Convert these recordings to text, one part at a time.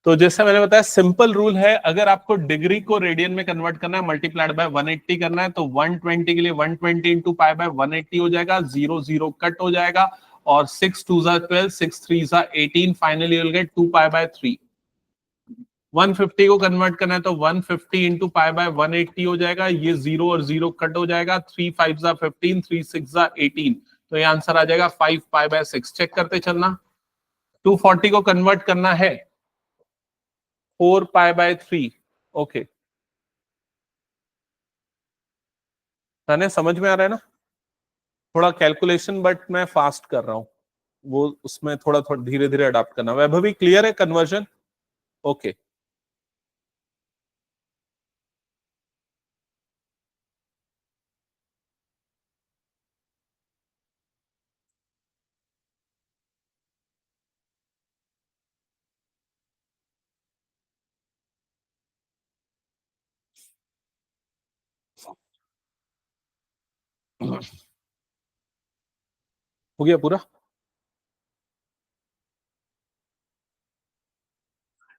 तो जैसे मैंने बताया सिंपल रूल है, अगर आपको डिग्री को रेडियन में कन्वर्ट करना है, मल्टीप्लाइड बाय 180 करना है, तो 120 के लिए 120 इंटू पाई बाय 180 हो जाएगा, 0 0 कट हो जाएगा, और 6 2 12, 6 3 18, finally you will get 2 pi by 3। 150 को कन्वर्ट करना है तो 150 इंटू पाई बाय 180 हो जाएगा, ये 0 और 0 कट हो जाएगा, 3 5 15, 3 6 18, तो ये आंसर आ जाएगा 5 पाई बाय 6। चेक करते चलना। 240 को कन्वर्ट करना है 4 पाई बाय 3। ओके, तने समझ में आ रहा है ना? थोड़ा कैलकुलेशन बट मैं फास्ट कर रहा हूं, वो उसमें थोड़ा थोड़ा धीरे धीरे अडॉप्ट करना। वैभवी क्लियर है कन्वर्जन? ओके, हो गया पूरा?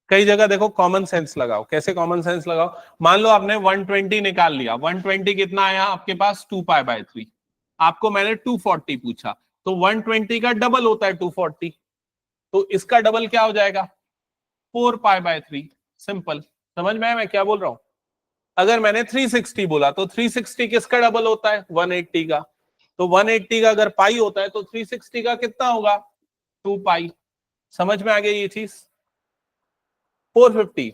कई जगह देखो कॉमन सेंस लगाओ। कैसे कॉमन सेंस लगाओ? मान लो आपने 120 निकाल लिया, 120 कितना आया आपके पास? 2 पाई बाय 3। आपको मैंने 240 पूछा, तो 120 का डबल होता है 240, तो इसका डबल क्या हो जाएगा? 4 पाई बाय 3। सिंपल। समझ में आया मैं क्या बोल रहा हूं? अगर मैंने 360 बोला तो 360 किसका डबल होता है? 180 का। तो 180 का अगर पाई होता है तो 360 का कितना होगा? 2 पाई। समझ में आ गई ये चीज? 450,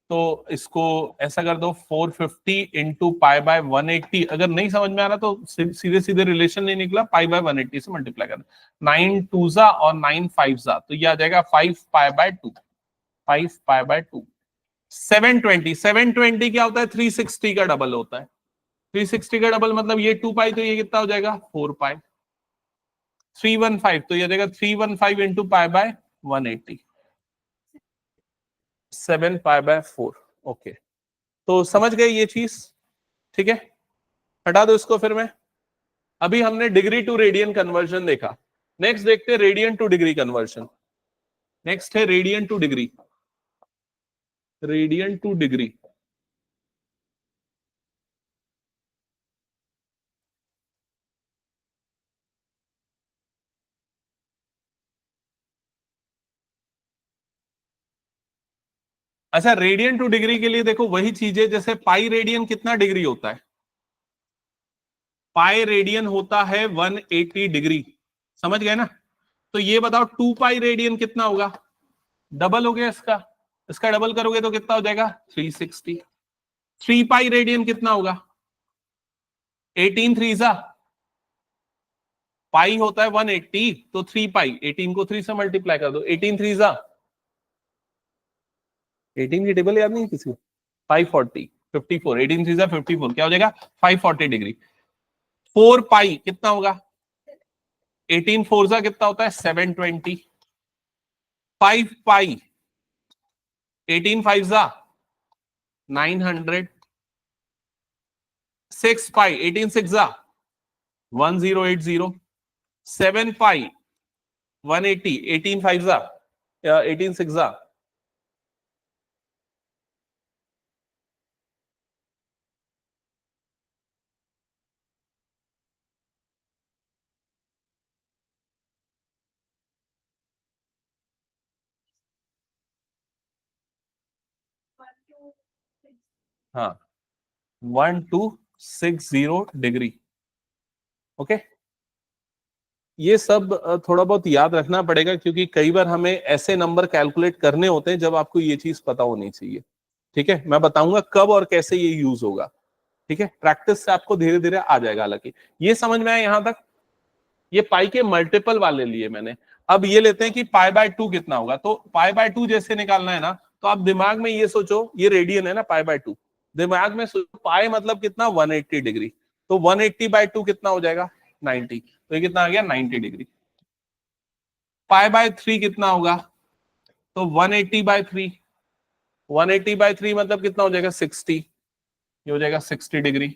तो इसको ऐसा कर दो, 450 इंटू पाई बाय 180। अगर नहीं समझ में आ रहा तो सीधे सीधे रिलेशन नहीं निकला, पाई बाय 180 से मल्टीप्लाई करना। 9 2 जा और 9 5 जा, तो ये आ जाएगा 5 पाई बाय 2। 5 pi by 2। 720, 720 क्या होता है? 360 का डबल होता है। 360 का डबल मतलब ये 2 पाई, तो ये कितना हो जाएगा? 4 पाई। 315, तो ये जाएगा 315 into pi by 180, 7 pi by 4। Okay, तो समझ गए ये चीज? ठीक है, हटा दो इसको फिर। मैं अभी हमने डिग्री टू रेडियन कन्वर्जन देखा, नेक्स्ट देखते हैं radian to degree conversion. Next है radian to degree. Radian to degree, अच्छा रेडियन टू डिग्री के लिए देखो वही चीज है, जैसे पाई रेडियन कितना डिग्री होता है? पाई रेडियन होता है 180 डिग्री। समझ गए ना? तो ये बताओ 2 पाई रेडियन कितना होगा? डबल हो गया इसका, इसका डबल करोगे तो कितना हो जाएगा? 360। 3 पाई रेडियन कितना होगा? 18 3 जा, पाई होता है 180, तो 3 पाई, 18 को 3 से मल्टीप्लाई कर दो, 18 3 जा, 18 की टेबल याद नहीं किसी को? 540, 54, 18 3 जा 54, क्या हो जाएगा? 540 डिग्री। 4 पाई कितना होगा? 18 4 जा कितना होता है? 720। 5 पाई 18 5 जा 900। 6 पाई 18 6 जा 1080। 7 पाई 180, 18 5 जा 18 6 जा, हाँ 1260 डिग्री। ओके, ये सब थोड़ा बहुत याद रखना पड़ेगा, क्योंकि कई बार हमें ऐसे नंबर कैलकुलेट करने होते हैं जब आपको ये चीज पता होनी चाहिए। ठीक है, मैं बताऊंगा कब और कैसे ये यूज होगा। ठीक है, प्रैक्टिस से आपको धीरे धीरे आ जाएगा। हालांकि ये समझ में आया यहां तक? ये पाई के मल्टीपल वाले लिए मैंने। अब ये लेते हैं कि पाई बाय 2 कितना होगा, तो पाई बाय 2 जैसे निकालना है ना, तो आप दिमाग में ये सोचो, ये रेडियन है ना पाई बाय 2, दिमाग में सोचो पाई मतलब कितना? 180 डिग्री। तो 180 बाय 2 कितना हो जाएगा? 90, तो ये कितना आ गया? 90 डिग्री। पाई बाय 3 कितना होगा? तो 180 बाय 3, 180 बाय 3 मतलब कितना हो जाएगा? 60, ये हो जाएगा 60 डिग्री।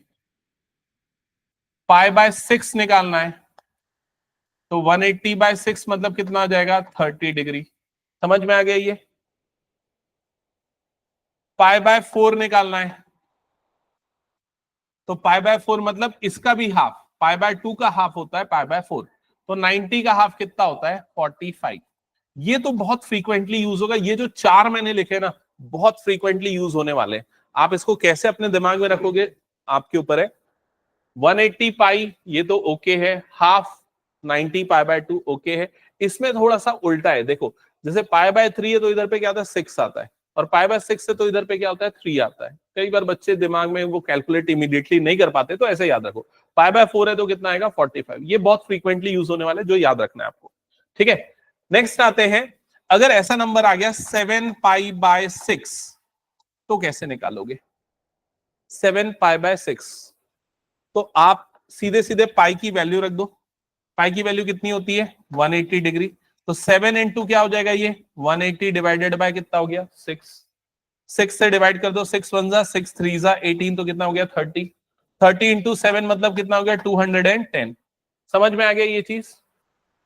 पाई बाय 6 निकालना है, तो 180 बाय 6 मतलब कितना आ जाएगा? 30 डिग्री। समझ में आ गया? ये π/4 निकालना है, तो π/4 मतलब इसका भी हाफ, π/2 का हाफ होता है π/4, तो 90 का हाफ कितना होता है? 45। ये तो बहुत फ्रीक्वेंटली यूज होगा, ये जो चार मैंने लिखे ना बहुत फ्रीक्वेंटली यूज होने वाले हैं। आप इसको कैसे अपने दिमाग में रखोगे आपके ऊपर है। 180 पाई ये तो ओके है, हाफ 90 π/2 ओके है। इसमें थोड़ा सा उल्टा है, देखो जैसे π/3 है तो इधर पे क्या आता है? 6 आता है, और π/6 से तो इधर पे क्या होता है? 3 आता है। कई बार बच्चे दिमाग में वो कैलकुलेट इमीडिएटली नहीं कर पाते, तो ऐसे याद रखो। π/4 है तो कितना आएगा? 45। ये बहुत फ्रीक्वेंटली यूज होने वाले, जो याद रखना है आपको, ठीक है। नेक्स्ट आते हैं, अगर ऐसा नंबर आ गया 7π/6 तो कैसे निकालोगे? 7π/6 तो आप सीधे सीधे पाई की वैल्यू रख दो। पाई की वैल्यू कितनी होती है? 180 डिग्री। तो 7 इंटू क्या हो जाएगा? ये 180 डिवाइडेड बाय कितना हो गया? 6। 6 से डिवाइड कर दो, 6 1 जा 6 3 जा 18, तो कितना हो गया? 30। 30 इंटू 7 मतलब कितना हो गया? 210। समझ में आ गया ये चीज?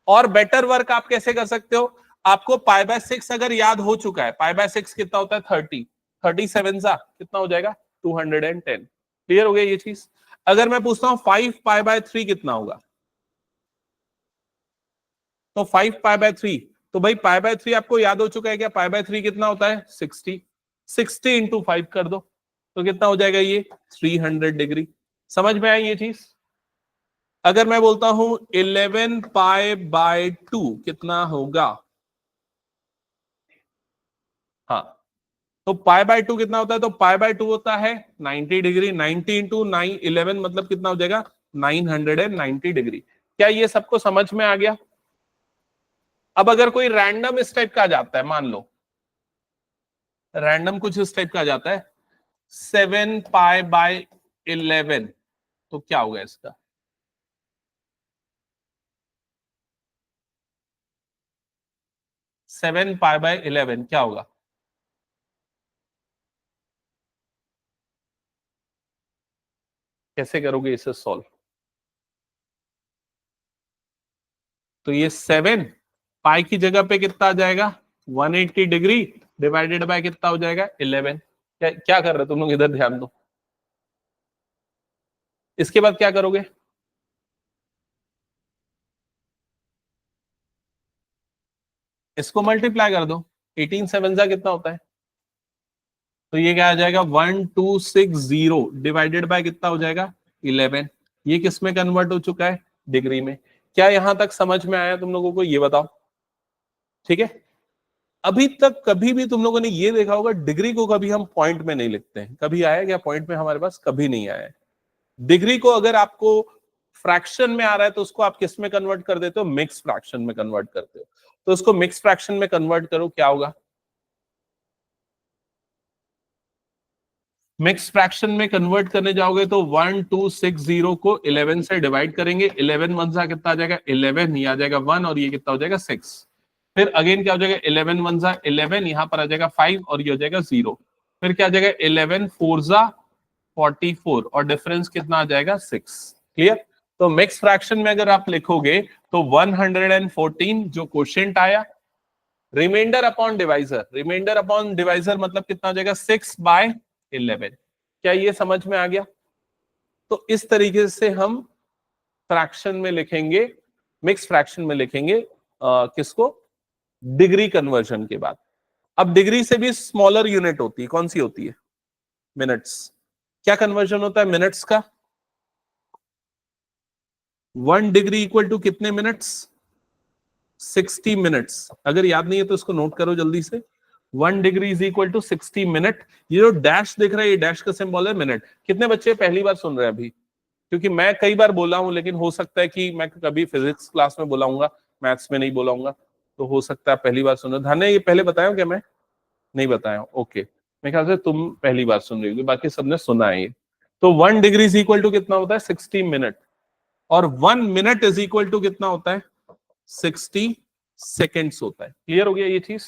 और बेटर वर्क आप कैसे कर सकते हो? आपको π/6 अगर याद हो चुका है, π/6 कितना होता है? 30। 37 जा कितना हो जाएगा? 210। क्लियर हो गया ये चीज? अगर मैं पूछता हूं 5π/3 कितना होगा, तो 5π/3, तो भाई π/3 आपको याद हो चुका है क्या? π/3 कितना होता है? 60। 60 इंटू 5 कर दो, तो कितना हो जाएगा? ये 300 डिग्री। समझ में आई ये चीज? अगर मैं बोलता हूं 11π/2 कितना होगा? हाँ, तो π/2 कितना होता है? तो π/2 होता है 90 डिग्री। 90 इंटू 9 11 मतलब कितना हो जाएगा? 990 डिग्री। क्या ये सबको समझ में आ गया? अब अगर कोई रैंडम इस टाइप का आ जाता है, मान लो रैंडम कुछ इस टाइप का आ जाता है 7π/11, तो क्या होगा इसका? 7π/11 क्या होगा? कैसे करोगे इसे सॉल्व? तो ये 7 पाई की जगह पे कितना आ जाएगा? 180 डिग्री डिवाइडेड बाय कितना हो जाएगा? 11। क्या कर रहे हो तुम लोग? इधर ध्यान दो। इसके बाद क्या करोगे? इसको मल्टीप्लाई कर दो। 18 7 जा कितना होता है? तो ये क्या आ जाएगा? 1260 डिवाइडेड बाय कितना हो जाएगा? 11। ये किस में कन्वर्ट हो चुका है? डिग्री में। क्या यहां तक समझ में आया तुम लोगों को? ये बताओ, ठीक है। अभी तक कभी भी तुम लोगों ने ये देखा होगा, डिग्री को कभी हम पॉइंट में नहीं लिखते हैं। कभी आया क्या पॉइंट में? हमारे पास कभी नहीं आया है। डिग्री को अगर आपको फ्रैक्शन में आ रहा है तो उसको आप किस में कन्वर्ट कर देते हो? मिक्स फ्रैक्शन में कन्वर्ट करते हो। तो उसको मिक्स फ्रैक्शन में कन्वर्ट करो, क्या होगा? मिक्स फ्रैक्शन में कन्वर्ट करने जाओगे तो 1260 को 11 से डिवाइड करेंगे। 11 वन जा कितना आ जाएगा? 11, ये आ जाएगा 1, और ये कितना हो जाएगा? 6। फिर अगेन क्या हो जाएगा? 11 वन जा 11, यहां पर आ जाएगा 5, और ये हो जाएगा 0। फिर क्या आ जाएगा? 11 4 जा 44, और डिफरेंस कितना आ जाएगा? 6। क्लियर? तो मिक्स फ्रैक्शन में अगर आप लिखोगे तो 114 जो क्वोशिएंट आया, remainder upon divisor, remainder upon divisor मतलब कितना हो जाएगा? 6/11। क्या ये समझ में आ गया? तो इस तरीके से हम फ्रैक्शन में लिखेंगे, मिक्स फ्रैक्शन में लिखेंगे किसको? डिग्री कन्वर्जन के बाद। अब डिग्री से भी स्मॉलर यूनिट होती है, कौन सी होती है? मिनट्स। क्या कन्वर्जन होता है मिनट्स का? 1 डिग्री इक्वल टू कितने मिनट्स? 60 मिनट्स। अगर याद नहीं है तो इसको नोट करो जल्दी से। 1 degree is equal to 60 minute. ये जो डैश दिख रहा है, ये डैश का सिंबल है मिनट। कितने बच्चे पहली बार सुन रहे हैं अभी? क्योंकि मैं कई बार बोला हूं, लेकिन हो सकता है कि मैं कभी फिजिक्स क्लास में बोलाऊंगा, मैथ्स में नहीं बोलाऊंगा, तो हो सकता है पहली बार सुन रहे हो। धन्य, ये पहले बताया क्या? मैं नहीं बताया? ओके, मेरे ख्याल से तुम पहली बार सुन रही होगी, बाकी सबने सुना है ये। तो 1 डिग्री इज इक्वल टू कितना होता है? 60 मिनट। और 1 मिनट इज इक्वल टू कितना होता है? 60 सेकेंड्स होता है। क्लियर हो गया ये चीज?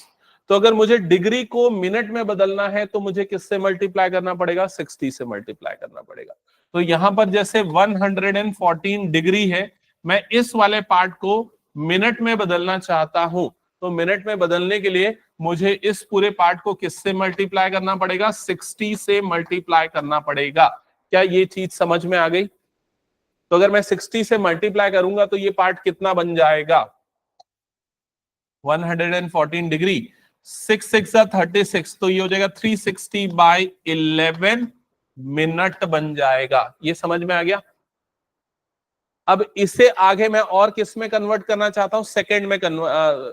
तो अगर मुझे डिग्री को मिनट में बदलना है तो मुझे किससे मल्टीप्लाई करना पड़ेगा? 60 से मल्टीप्लाई करना पड़ेगा। तो यहां पर जैसे 114 डिग्री है, मैं इस वाले पार्ट को मिनट में बदलना चाहता हूं, तो मिनट में बदलने के लिए मुझे इस पूरे पार्ट को किससे मल्टीप्लाई करना पड़ेगा? 60 से मल्टीप्लाई करना पड़ेगा। क्या ये चीज समझ में आ गई? तो अगर मैं 60 से मल्टीप्लाई करूंगा तो ये पार्ट कितना बन जाएगा? 114 डिग्री, 6 6 36, तो ये हो जाएगा 360/11 मिनट बन जाएगा। ये समझ में आ गया? अब इसे आगे मैं और किस में कन्वर्ट करना चाहता हूं? सेकंड में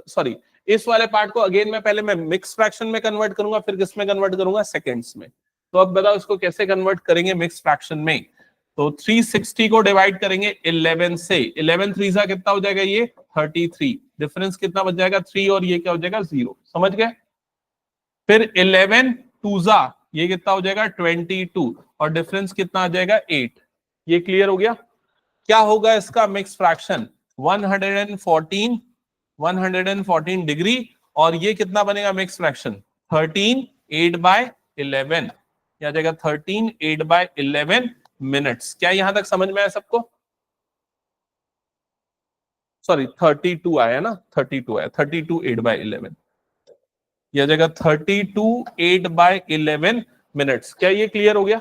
सॉरी, इस वाले पार्ट को अगेन मैं पहले मैं मिक्स फ्रैक्शन में कन्वर्ट करूंगा, फिर किस में कन्वर्ट करूंगा? सेकंड्स में। तो अब बताओ इसको कैसे कन्वर्ट करेंगे मिक्स फ्रैक्शन में? तो 360 को डिवाइड करेंगे 11 से, 11 3 सा कितना हो जाएगा? ये 33। डिफरेंस कितना बच जाएगा? 3, और ये क्या हो जाएगा? 0। समझ गए? फिर 11 2 जा, ये कितना हो जाएगा? 22, और डिफरेंस कितना आ जाएगा? 8। ये क्लियर हो गया? क्या होगा इसका मिक्स फ्रैक्शन? 114 डिग्री, और ये कितना बनेगा मिक्स फ्रैक्शन? 13 8/11, क्या जाएगा? 13 8/11 मिनट्स। क्या यहां तक समझ में आया सबको? सॉरी 32 आया ना, 32 आया, 32 8/11, यह जगह 32 8/11 मिनट्स। क्या ये क्लियर हो गया?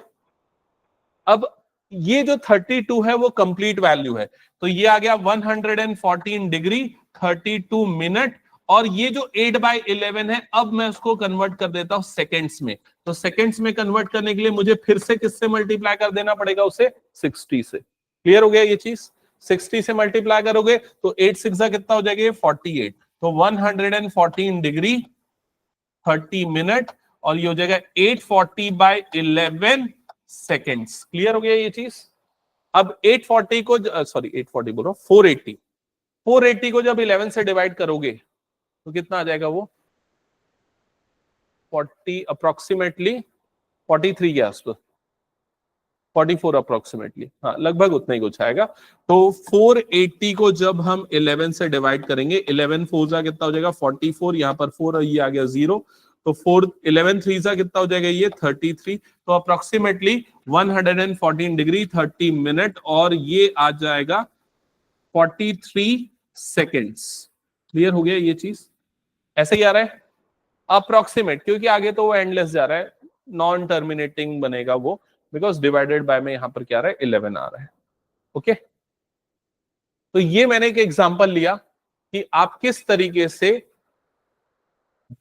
अब ये जो 32 है वो कंप्लीट वैल्यू है, तो ये आ गया 114 डिग्री 32 मिनट, और ये जो 8/11 है अब मैं उसको कन्वर्ट कर देता हूं सेकेंड्स में। तो सेकेंड्स में कन्वर्ट करने के लिए मुझे फिर से किससे मल्टीप्लाई कर देना पड़ेगा? उसे 60 से। क्लियर हो गया ये चीज? 60 से मल्टीप्लाई करोगे तो 8 6 कितना हो जाएगा? 48। तो 114 डिग्री 30 मिनट, और ये हो जाएगा 840/11 सेकेंड्स। क्लियर हो गया ये चीज? अब 840 को, सॉरी 840 बोल रहा हूं, 480 को जब 11 से डिवाइड करोगे तो कितना आ जाएगा? वो 40 अप्रोक्सीमेटली 43 के आसपास, 44 अप्रोक्सीमेटली, हाँ लगभग उतना ही कुछ आएगा। तो 480 को जब हम 11 से डिवाइड करेंगे, 11 4 जा कितना हो जाएगा? 44, यहाँ पर 4 और ये आ गया 0, तो 4 11 3 जा कितना हो जाएगा? ये 33। तो अप्रोक्सीमेटली 114 डिग्री 30 मिनट, और ये आ जाएगा 43 सेकेंड्स। क्लियर हो गया ये चीज? ऐसे ही आ रहा है अप्रोक्सीमेट, क्योंकि आगे तो वो एंडलेस जा रहा है, नॉन टर्मिनेटिंग बनेगा वो, बिकॉज डिवाइडेड बाय में यहां पर क्या आ रहा है? 11 आ रहा है। ओके, तो ये मैंने एक एग्जांपल लिया कि आप किस तरीके से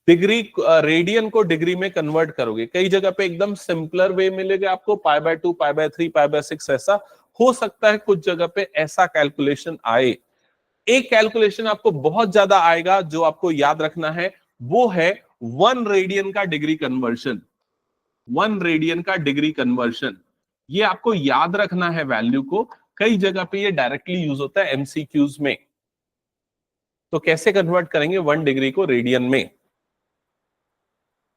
डिग्री, रेडियन को डिग्री में कन्वर्ट करोगे। कई जगह पे एकदम सिंपलर वे मिलेगा आपको, π/2 π/3 π/6, ऐसा हो सकता है कुछ जगह पे ऐसा कैलकुलेशन आए। एक कैलकुलेशन आपको बहुत ज्यादा आएगा, जो आपको याद रखना है, वो है 1 रेडियन का डिग्री कन्वर्शन। 1 रेडियन का डिग्री कन्वर्शन, ये आपको याद रखना है वैल्यू को। कई जगह पे ये डायरेक्टली यूज होता है एमसीक्यूज में। तो कैसे कन्वर्ट करेंगे 1 डिग्री को रेडियन में?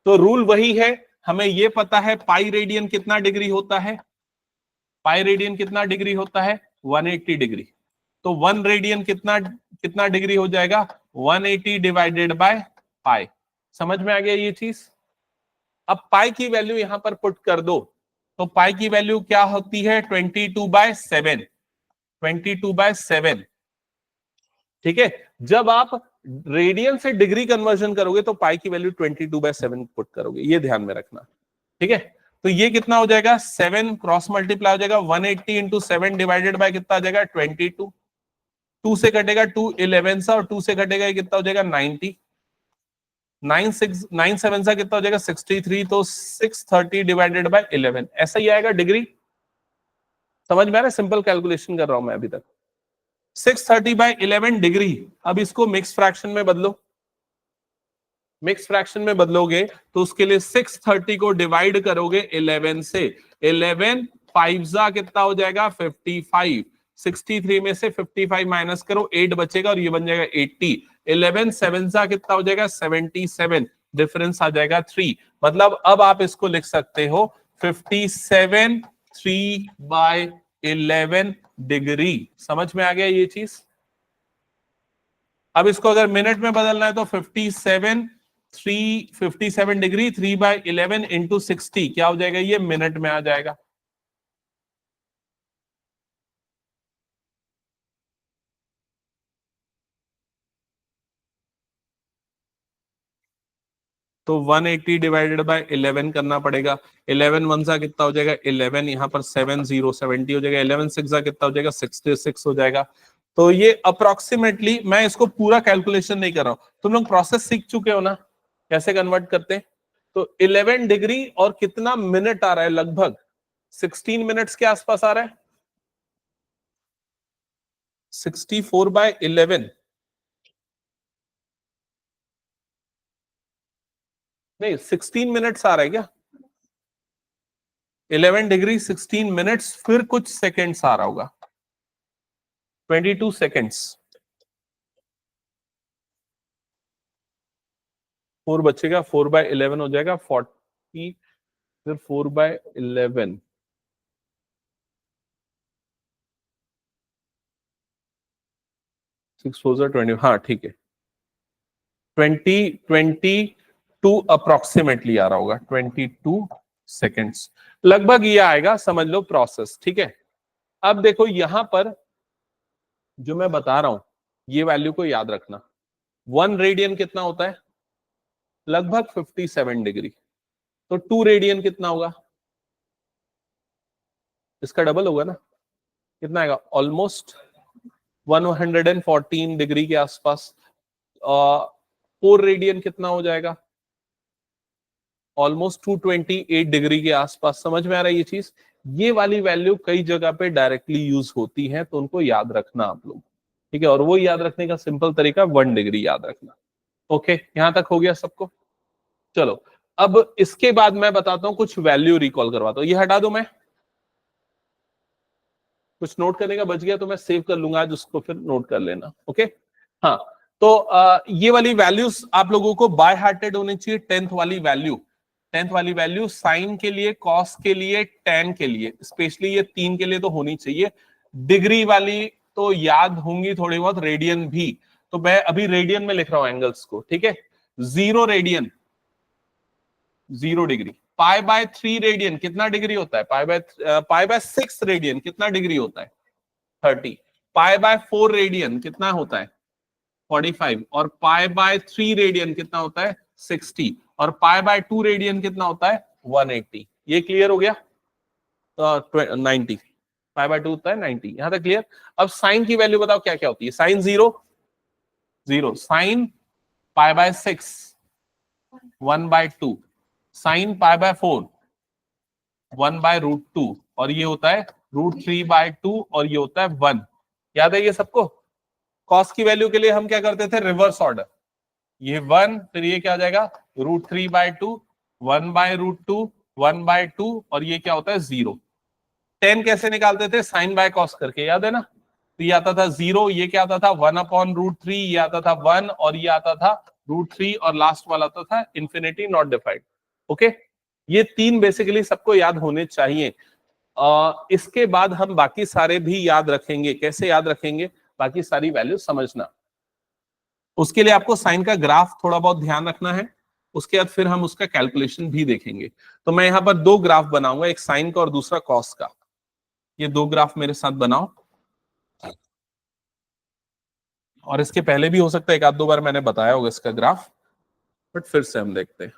तो रूल वही है, हमें ये पता है पाई रेडियन कितना डिग्री होता है? पाई रेडियन कितना डिग्री होता है? 180 डिग्री। तो 1 रेडियन कितना कितना डिग्री हो जाएगा? 180 डिवाइडेड बाय पाई। समझ में आ गया ये चीज? अब पाई की वैल्यू यहां पर पुट कर दो, तो पाई की वैल्यू क्या होती है? 22/7। 22/7, ठीक है। जब आप रेडियन से डिग्री कन्वर्जन करोगे तो पाई की वैल्यू 22/7 पुट करोगे, ये ध्यान में रखना, ठीक है। तो ये कितना हो जाएगा? 7 क्रॉस मल्टीप्लाई हो जाएगा, 180 इंटू 7 डिवाइडेड बाय कितना आ जाएगा? 22। 2 से कटेगा 2 11 सा, और 2 से कटेगा ये कितना हो जाएगा? 90। 9 7 सा कितना हो जाएगा? 63। तो 630 डिवाइडेड बाय 11, ऐसा ही आएगा डिग्री। समझ में आ रहा है? सिंपल कैलकुलेशन कर रहा हूं मैं अभी तक। 630/11 डिग्री। अब इसको मिक्स फ्रैक्शन में बदलो। मिक्स फ्रैक्शन में बदलोगे तो उसके लिए 630 को डिवाइड करोगे 11 से। 11 5 जा कितना हो जाएगा? 55। 63 में से 55 माइनस करो, 8 बचेगा, और ये बन जाएगा 80। 11 7 जा कितना हो जाएगा? 77। डिफरेंस आ जाएगा 3। मतलब अब आप इसको लिख सकते हो 57 3/11 डिग्री। समझ में आ गया ये चीज? अब इसको अगर मिनट में बदलना है तो 57 डिग्री 3/11 इंटू 60, क्या हो जाएगा? ये मिनट में आ जाएगा। तो 180 डिवाइडेड बाय 11 करना पड़ेगा। 11 वन सा कितना हो जाएगा 11, यहाँ पर 70 हो जाएगा। 11 सिक्स सा कितना हो जाएगा 66 हो जाएगा। तो ये अप्रोक्सीमेटली, मैं इसको पूरा कैलकुलेशन नहीं कर रहा हूं, तुम लोग प्रोसेस सीख चुके हो ना कैसे कन्वर्ट करते हैं। तो 11 डिग्री और कितना मिनट आ रहा है, लगभग 16 मिनट्स के आसपास आ रहा है। 64/11 नहीं, 16 मिनट्स आ रहा है क्या? 11 डिग्री 16 मिनट्स, फिर कुछ सेकेंड्स आ रहा होगा, 22 सेकेंड्स। 4 बचेगा, 4/11 हो जाएगा 40, फिर 4/11, 6 4 20, हाँ ठीक है, 22 अप्रोक्सीमेटली आ रहा होगा, 22 सेकेंड्स लगभग ये आएगा, समझ लो प्रोसेस, ठीक है। अब देखो यहां पर जो मैं बता रहा हूं, ये वैल्यू को याद रखना। 1 रेडियन कितना होता है? लगभग 57 डिग्री। तो 2 रेडियन कितना होगा? इसका डबल होगा ना, कितना आएगा? ऑलमोस्ट 114 डिग्री के आसपास। 4 रेडियन कितना हो जाएगा? ऑलमोस्ट 228 डिग्री के आसपास। समझ में आ रहा है ये चीज? ये वाली वैल्यू कई जगह पे डायरेक्टली यूज होती है, तो उनको याद रखना आप लोग, ठीक है। और वो याद रखने का सिंपल तरीका 1 डिग्री याद रखना। ओके, यहां तक हो गया सबको? चलो, अब इसके बाद मैं बताता हूं, कुछ वैल्यू रिकॉल करवाता हूं। ये हटा दो, मैं कुछ नोट करने का बच गया तो मैं सेव कर लूंगा आज, उसको फिर नोट कर लेना। ओके, हाँ। तो ये वाली वैल्यूज आप लोगों को बाय हार्टेड होनी चाहिए। 10th वाली वैल्यू साइन के लिए, कॉस के लिए, टेन के लिए, स्पेशली ये 3 के लिए तो होनी चाहिए। डिग्री वाली तो याद होंगी थोड़ी बहुत, रेडियन भी। तो मैं अभी रेडियन में लिख रहा हूं एंगल्स को, ठीक है। 0 रेडियन 0 डिग्री। पाई/3 रेडियन कितना डिग्री होता है? पाई/6 रेडियन कितना डिग्री होता है? 30। पाई/4 रेडियन कितना होता है? 45। और पाई/3 रेडियन कितना होता है? 60। और पाई/2 रेडियन कितना होता है? 180। ये क्लियर हो गया? तो 90। पाई/2 होता है 90, यहां तक क्लियर। अब साइन की वैल्यू बताओ क्या क्या होती है। साइन 0 0, साइन पाई/6 1/2, साइन पाई/4 1/√2, और ये होता है √3/2, और ये होता है 1। याद है ये सबको? कॉस की वैल्यू के लिए हम क्या करते थे? Reverse order. ये 1, फिर ये क्या हो जाएगा? √3/2, 1/√2, 1/2, और ये क्या होता है? 0। 10 कैसे निकालते थे? साइन बाय कॉस करके, याद है ना? तो ये आता था 0, ये क्या आता था? 1/√3, ये आता था 1, और ये आता था √3, और लास्ट वाला आता था इंफिनिटी नॉट डिफाइंड। ओके, ये 3 बेसिकली सबको याद होने चाहिए। इसके बाद हम बाकी सारे भी याद रखेंगे। कैसे याद रखेंगे? बाकी सारी वैल्यू समझना। उसके लिए आपको साइन का ग्राफ थोड़ा बहुत ध्यान रखना है। उसके बाद फिर हम उसका कैलकुलेशन भी देखेंगे। तो मैं यहां पर 2 ग्राफ बनाऊंगा, एक साइन का और दूसरा कॉस का। ये 2 ग्राफ मेरे साथ बनाओ। और इसके पहले भी हो सकता है एक आध दो बार मैंने बताया होगा इसका ग्राफ, बट फिर से हम देखते हैं।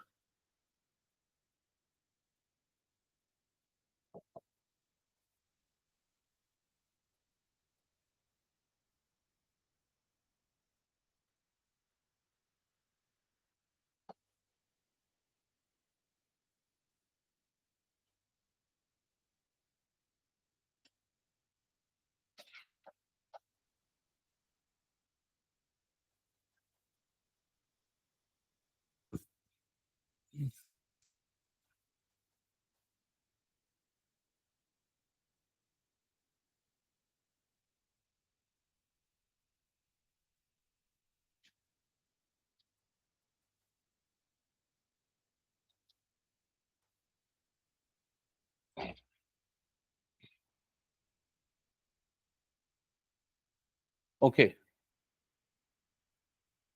ओके,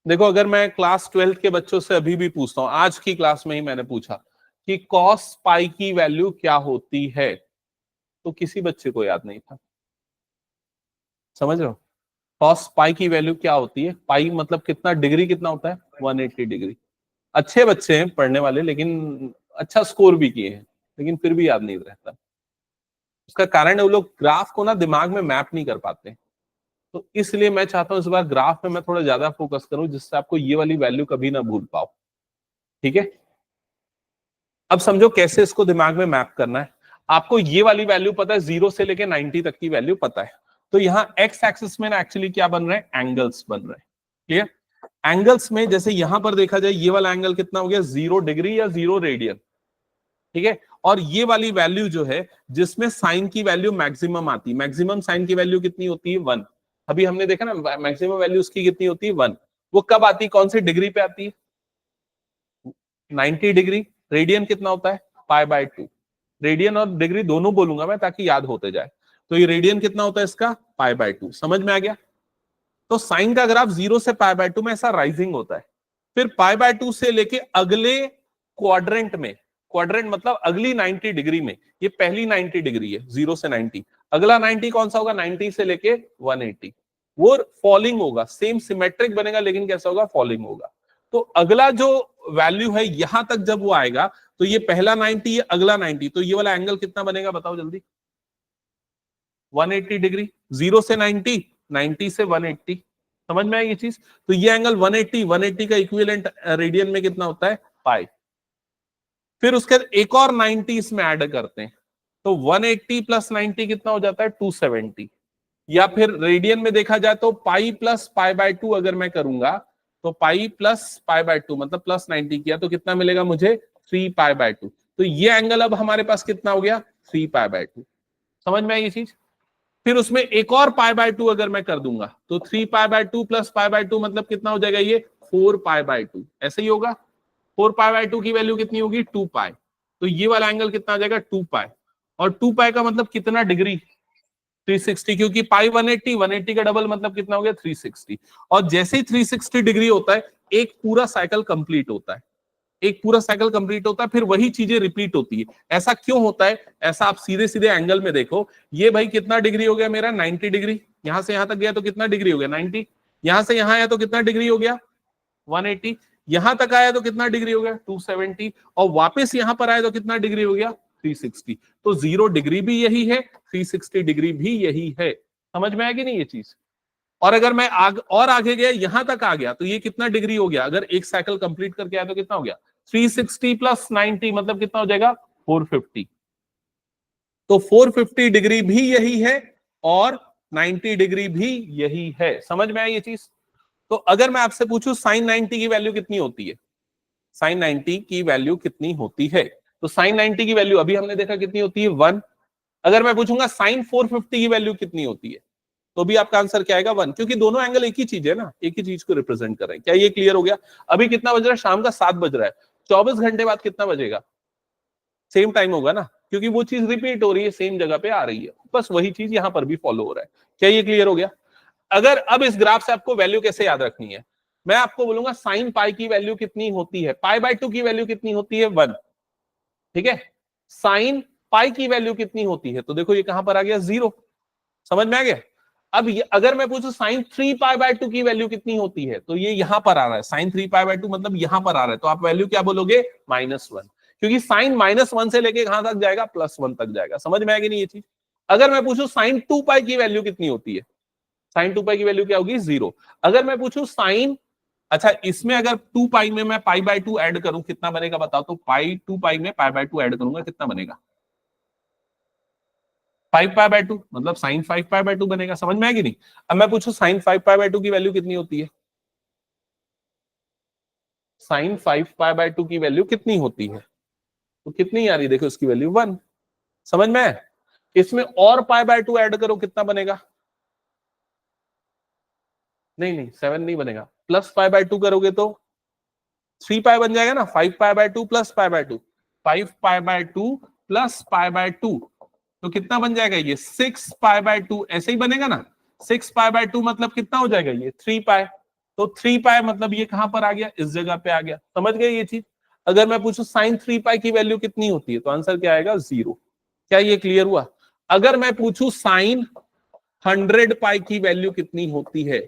देखो, अगर मैं क्लास 12th के बच्चों से अभी भी पूछता हूं, आज की क्लास में ही मैंने पूछा कि कॉस पाई की वैल्यू क्या होती है, तो किसी बच्चे को याद नहीं था। समझ रहे हो? कॉस पाई की वैल्यू क्या होती है? पाई मतलब कितना डिग्री, कितना होता है? 180 डिग्री। अच्छे बच्चे हैं पढ़ने वाले, लेकिन अच्छा स्कोर भी किए हैं, लेकिन फिर भी याद नहीं रहता। उसका कारण है वो लोग ग्राफ को ना दिमाग में मैप नहीं कर पाते। तो इसलिए मैं चाहता हूं इस बार ग्राफ में मैं थोड़ा ज्यादा फोकस करूं, जिससे आपको ये वाली वैल्यू कभी ना भूल पाओ। ठीक है, अब समझो कैसे इसको दिमाग में मैप करना है। आपको ये वाली वैल्यू पता है, 0 से लेके 90 तक की वैल्यू पता है। तो यहाँ एक्स एक्सिस में ना एक्चुअली क्या बन रहे हैं, एंगल्स बन रहे हैं। क्लियर? एंगल्स में जैसे यहां पर देखा जाए, ये वाला एंगल कितना हो गया, 0 डिग्री या 0 रेडियन। ठीक है, और ये वाली वैल्यू जो है जिसमें साइन की वैल्यू मैक्सिमम आती है, मैक्सिमम साइन की वैल्यू कितनी होती है, 1। अभी हमने देखा ना मैक्सिमम वैल्यू उसकी कितनी होती है, 1। वो कब आती है, कौन सी डिग्री पे आती है, 90 डिग्री। रेडियन कितना होता है, π/2। रेडियन और डिग्री दोनों बोलूंगा मैं ताकि याद होते जाए। तो ये रेडियन कितना होता है इसका, π/2। समझ में आ गया? तो साइन का ग्राफ 0 से π/2 में ऐसा राइजिंग होता है। फिर π/2 से लेके अगले क्वाड्रेंट में, क्वाड्रेंट मतलब अगली 90 डिग्री में, ये पहली 90 डिग्री है 0 से 90, अगला 90 कौन सा होगा, 90 से लेके 180, वो फॉलिंग होगा, सेम सिमेट्रिक बनेगा लेकिन कैसा होगा, फॉलिंग होगा। तो अगला जो वैल्यू है यहां तक जब वो आएगा, तो ये पहला 90 है, अगला 90, तो ये वाला एंगल कितना बनेगा बताओ जल्दी, 180 डिग्री। 0 से 90, 90 से 180। समझ में आई ये चीज? तो ये एंगल 180, 180 का इक्विवेलेंट रेडियन में कितना होता है, पाई। फिर उसके बाद एक और 90 इसमें ऐड करते हैं, तो 180 प्लस 90 कितना हो जाता है, 270। या फिर रेडियन में देखा जाए तो पाई प्लस π/2 अगर मैं करूंगा, तो पाई प्लस π/2 मतलब प्लस 90 किया तो कितना मिलेगा मुझे, 3π/2। तो ये एंगल अब हमारे पास कितना हो गया, 3π/2। समझ में आई ये चीज? फिर उसमें एक और π/2 अगर मैं कर दूंगा, तो 3π/2 प्लस π/2 मतलब कितना हो जाएगा, ये 4π/2। ऐसे ही होगा, 4π/2 की वैल्यू कितनी होगी, 2π। तो ये वाला एंगल कितना आ जाएगा, 2π। और 2π का मतलब कितना डिग्री, 360, क्योंकि पाई 180, 180 का डबल मतलब कितना हो गया, 360। और जैसे ही 360 डिग्री होता है, एक पूरा साइकिल कंप्लीट होता है, एक पूरा साइकिल कंप्लीट होता है, फिर वही चीजें रिपीट होती है। ऐसा क्यों होता है, ऐसा आप सीधे सीधे एंगल में देखो, ये भाई कितना डिग्री हो गया मेरा, 90 डिग्री। यहां से यहां तक गया तो कितना डिग्री हो गया, 90। यहां से यहां आया तो कितना डिग्री हो गया, 180। यहां तक आया तो कितना डिग्री हो गया, 270। और वापस यहां पर आया तो कितना डिग्री हो गया, 360। तो 0 डिग्री भी यही है, 360 डिग्री भी यही है। समझ में आएगी नहीं ये चीज? और अगर मैं और आगे गया, यहां तक आ गया, तो ये कितना डिग्री हो गया, अगर एक साइकिल कंप्लीट करके आया तो कितना हो गया, 360 प्लस 90 मतलब कितना हो जाएगा, 450। तो 450 डिग्री भी यही है और 90 डिग्री भी यही है। समझ में आई ये चीज? तो अगर मैं आपसे पूछूं साइन 90 की वैल्यू कितनी होती है, साइन 90 की वैल्यू कितनी होती है, तो साइन 90 की वैल्यू अभी हमने देखा कितनी होती है, 1। अगर मैं पूछूंगा साइन 450 की वैल्यू कितनी होती है, तो भी आपका आंसर क्या आएगा, 1, क्योंकि दोनों एंगल एक ही चीज है ना, एक ही चीज को रिप्रेजेंट कर रहे हैं। क्या ये क्लियर हो गया? अभी कितना बज रहा है, शाम का 7 बज रहा है, 24 घंटे बाद कितना बजेगा, सेम टाइम होगा ना, क्योंकि वो चीज रिपीट हो रही है, सेम जगह पे आ रही है। बस वही चीज यहां पर भी फॉलो हो रहा है। क्या ये क्लियर हो गया? अगर अब इस ग्राफ से आपको वैल्यू कैसे याद रखनी है, मैं आपको बोलूंगा साइन पाई की वैल्यू कितनी होती है, π/2 की वैल्यू कितनी होती है, 1। ठीक है, साइन पाई की वैल्यू कितनी होती है, तो देखो ये कहां पर आ गया, 0। समझ में आ गया? अब अगर मैं पूछूं साइन 3π/2 की वैल्यू कितनी होती है, तो ये यहां पर आ रहा है, साइन 3π/2 मतलब यहां पर आ रहा है, तो आप वैल्यू क्या बोलोगे, -1, क्योंकि साइन -1 से लेके कहां तक जाएगा, +1 तक जाएगा। समझ में आएगी नहीं ये चीज? अगर मैं पूछूं साइन 2π की वैल्यू कितनी होती है, साइन 2π की वैल्यू क्या होगी, 0। अगर मैं पूछूं साइन, अच्छा इसमें अगर 2π में मैं π/2 ऐड करूं कितना बनेगा बताओ, तो 2π में π/2 ऐड करूंगा कितना बनेगा, 5π/2 मतलब साइन 5π/2 बनेगा। समझ में आएगी नहीं? अब मैं पूछूं साइन 5π/2 की वैल्यू कितनी होती है, साइन 5π/2 की वैल्यू कितनी होती है, तो कितनी आ रही देखो उसकी वैल्यू 1। समझ में है? इसमें और π/2 ऐड करो कितना बनेगा, नहीं नहीं 7 नहीं बनेगा, प्लस π/2 करोगे तो 3π बन जाएगा ना, 5π/2 प्लस π/2, 5π/2 प्लस π/2, तो कितना बन जाएगा ये 6π/2। ऐसे ही बनेगा ना, 6π/2 मतलब कितना हो जाएगा ये 3π। तो 3π मतलब ये कहां पर आ गया, इस जगह पे आ गया। समझ गए ये चीज? अगर मैं पूछूं साइन 3π की वैल्यू कितनी होती है, तो आंसर क्या आएगा, 0। क्या ये क्लियर हुआ? अगर मैं पूछूं साइन 100π की वैल्यू कितनी होती है,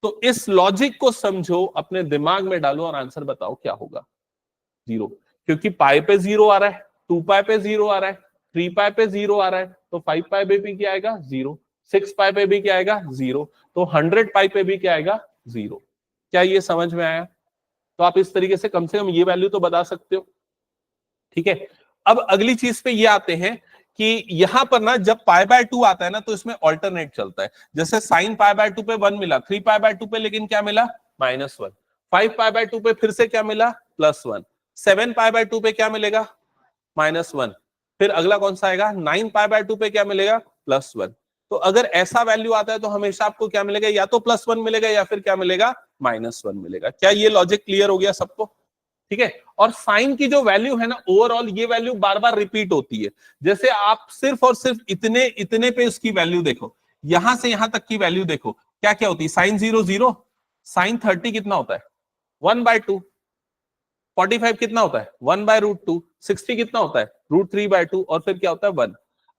तो इस लॉजिक को समझो, अपने दिमाग में डालो और आंसर बताओ क्या होगा। 0, क्योंकि पाई पे 0 आ रहा है, 2 पाई पे 0 आ रहा है, 3 पाई पे 0 आ रहा है, तो 5 पाई पे भी क्या आएगा 0, 6 पाई पे भी क्या आएगा 0, तो 100 पाई पे भी क्या आएगा 0। क्या ये समझ में आया? तो आप इस तरीके से कम ये वैल्यू तो बता सकते हो। ठीक है, अब अगली चीज पे ये आते हैं कि यहां पर ना जब पाई बाय 2 आता है ना तो इसमें ऑल्टरनेट चलता है। जैसे साइन पाई बाय 2 पे 1 मिला, 3 पाई बाय 2 पे लेकिन क्या मिला -1, 5 पाई बाय 2 पे फिर से क्या मिला +1, 7 पाई बाय 2 पे क्या मिलेगा -1, फिर अगला कौन सा आएगा 9 पाई बाय 2 पे क्या मिलेगा +1। तो अगर ऐसा वैल्यू आता है तो हमेशा आपको क्या मिलेगा, या तो +1 मिलेगा या फिर क्या मिलेगा -1 मिलेगा। क्या ये लॉजिक क्लियर हो गया सबको? ठीक है, और साइन की जो वैल्यू है ना ओवरऑल ये वैल्यू बार बार रिपीट होती है। जैसे आप सिर्फ और सिर्फ इतने इतने पे उसकी वैल्यू देखो, यहां से यहां तक की वैल्यू देखो, क्या क्या होती है, साइन 0 0, साइन 30 कितना होता है 1/2, 45 कितना होता है 1/√2, 60 कितना होता है √3/2, और फिर क्या होता है 1।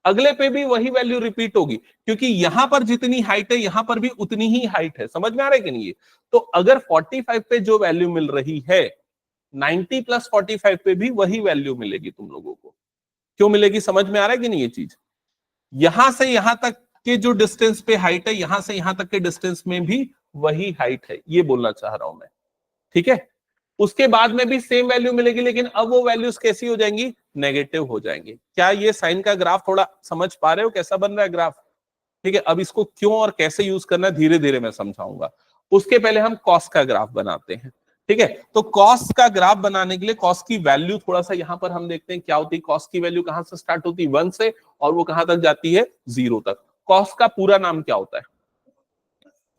अगले पे भी वही वैल्यू रिपीट होगी, क्योंकि यहां पर जितनी हाइट है यहां पर भी उतनी ही हाइट है। समझ में आ रहा है कि नहीं? ये तो अगर 45 पे जो वैल्यू मिल रही है 90 + 45 पे भी वही वैल्यू मिलेगी तुम लोगों को। क्यों मिलेगी, समझ में आ रहा है कि नहीं ये चीज? यहां से यहां तक के जो डिस्टेंस पे हाइट है, यहां से यहां तक के डिस्टेंस में भी वही हाइट है, ये बोलना चाह रहा हूं मैं। ठीक है, उसके बाद में भी सेम वैल्यू मिलेगी, लेकिन अब वो वैल्यूज कैसी हो जाएंगी, नेगेटिव हो जाएंगी। क्या ये साइन का ग्राफ थोड़ा समझ पा रहे हो कैसा बन रहा है ग्राफ? ठीक है, अब इसको क्यों और कैसे यूज करना है धीरे धीरे मैं समझाऊंगा। उसके पहले हम कॉस का ग्राफ बनाते हैं। ठीक है, तो कॉस का ग्राफ बनाने के लिए कॉस की वैल्यू थोड़ा सा यहां पर हम देखते हैं क्या होती है। कॉस की वैल्यू कहां से स्टार्ट होती है 1 से, और वो कहां तक जाती है 0 तक। कॉस का पूरा नाम क्या होता है,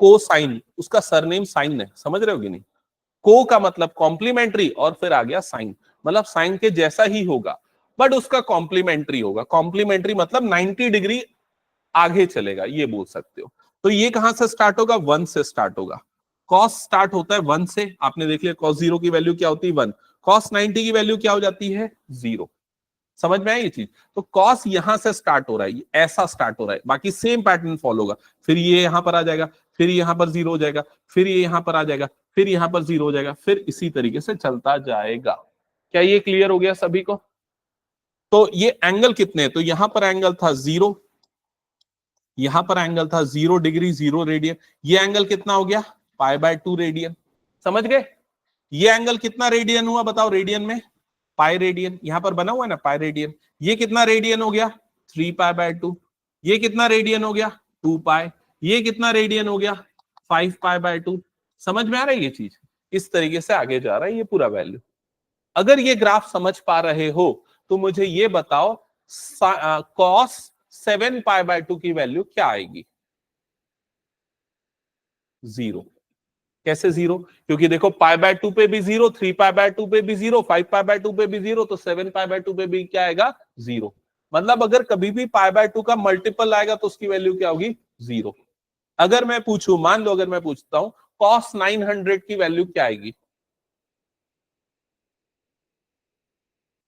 कोसाइन, उसका सरनेम साइन है, समझ रहे हो कि नहीं? को का मतलब कॉम्प्लीमेंट्री, और फिर आ गया साइन, मतलब साइन के जैसा ही होगा बट उसका कॉम्प्लीमेंट्री होगा। कॉम्प्लीमेंट्री मतलब 90 डिग्री आगे चलेगा, ये बोल सकते हो। तो ये कहां से स्टार्ट होगा 1 से स्टार्ट होगा। कॉस स्टार्ट होता है 1 से, आपने देख लिया कॉस 0 की वैल्यू क्या होती है 1, कॉस 90 की वैल्यू क्या हो जाती है 0। समझ में आई ये चीज? तो कॉस यहां से स्टार्ट हो रहा है, ऐसा स्टार्ट हो रहा है, बाकी सेम पैटर्न फॉलो होगा। फिर ये यहां पर आ जाएगा, फिर यहां पर 0 हो जाएगा, फिर ये यहां पर आ जाएगा, फिर यहां पर 0 हो जाएगा, फिर इसी तरीके से चलता जाएगा। क्या ये क्लियर हो गया सभी को? तो ये एंगल कितने, तो यहां पर एंगल था 0, यहां पर एंगल था 0 डिग्री 0 रेडियन, ये एंगल कितना हो गया π/2 रेडियन। समझ गए? ये एंगल कितना रेडियन हुआ बताओ, रेडियन में पाई रेडियन, यहां पर बना हुआ है ना पाई रेडियन। ये कितना रेडियन हो गया 3π/2, ये कितना रेडियन हो गया 2π, ये कितना रेडियन हो गया 5π/2। समझ में आ रहा है ये चीज? इस तरीके से आगे जा रहा है ये पूरा वैल्यू। अगर ये ग्राफ समझ पा रहे हो तो मुझे ये बताओ कॉस 7π/2 की वैल्यू क्या आएगी 0। कैसे 0? क्योंकि देखो π/2 पे भी 0, 3π/2 पे भी 0, 5π/2 पे भी 0, तो 7π/2 पे भी क्या आएगा 0। मतलब अगर कभी भी π/2 का मल्टीपल आएगा तो उसकी वैल्यू क्या होगी 0। अगर मैं पूछूं, मान लो अगर मैं पूछता हूं cos 900 की वैल्यू क्या आएगी,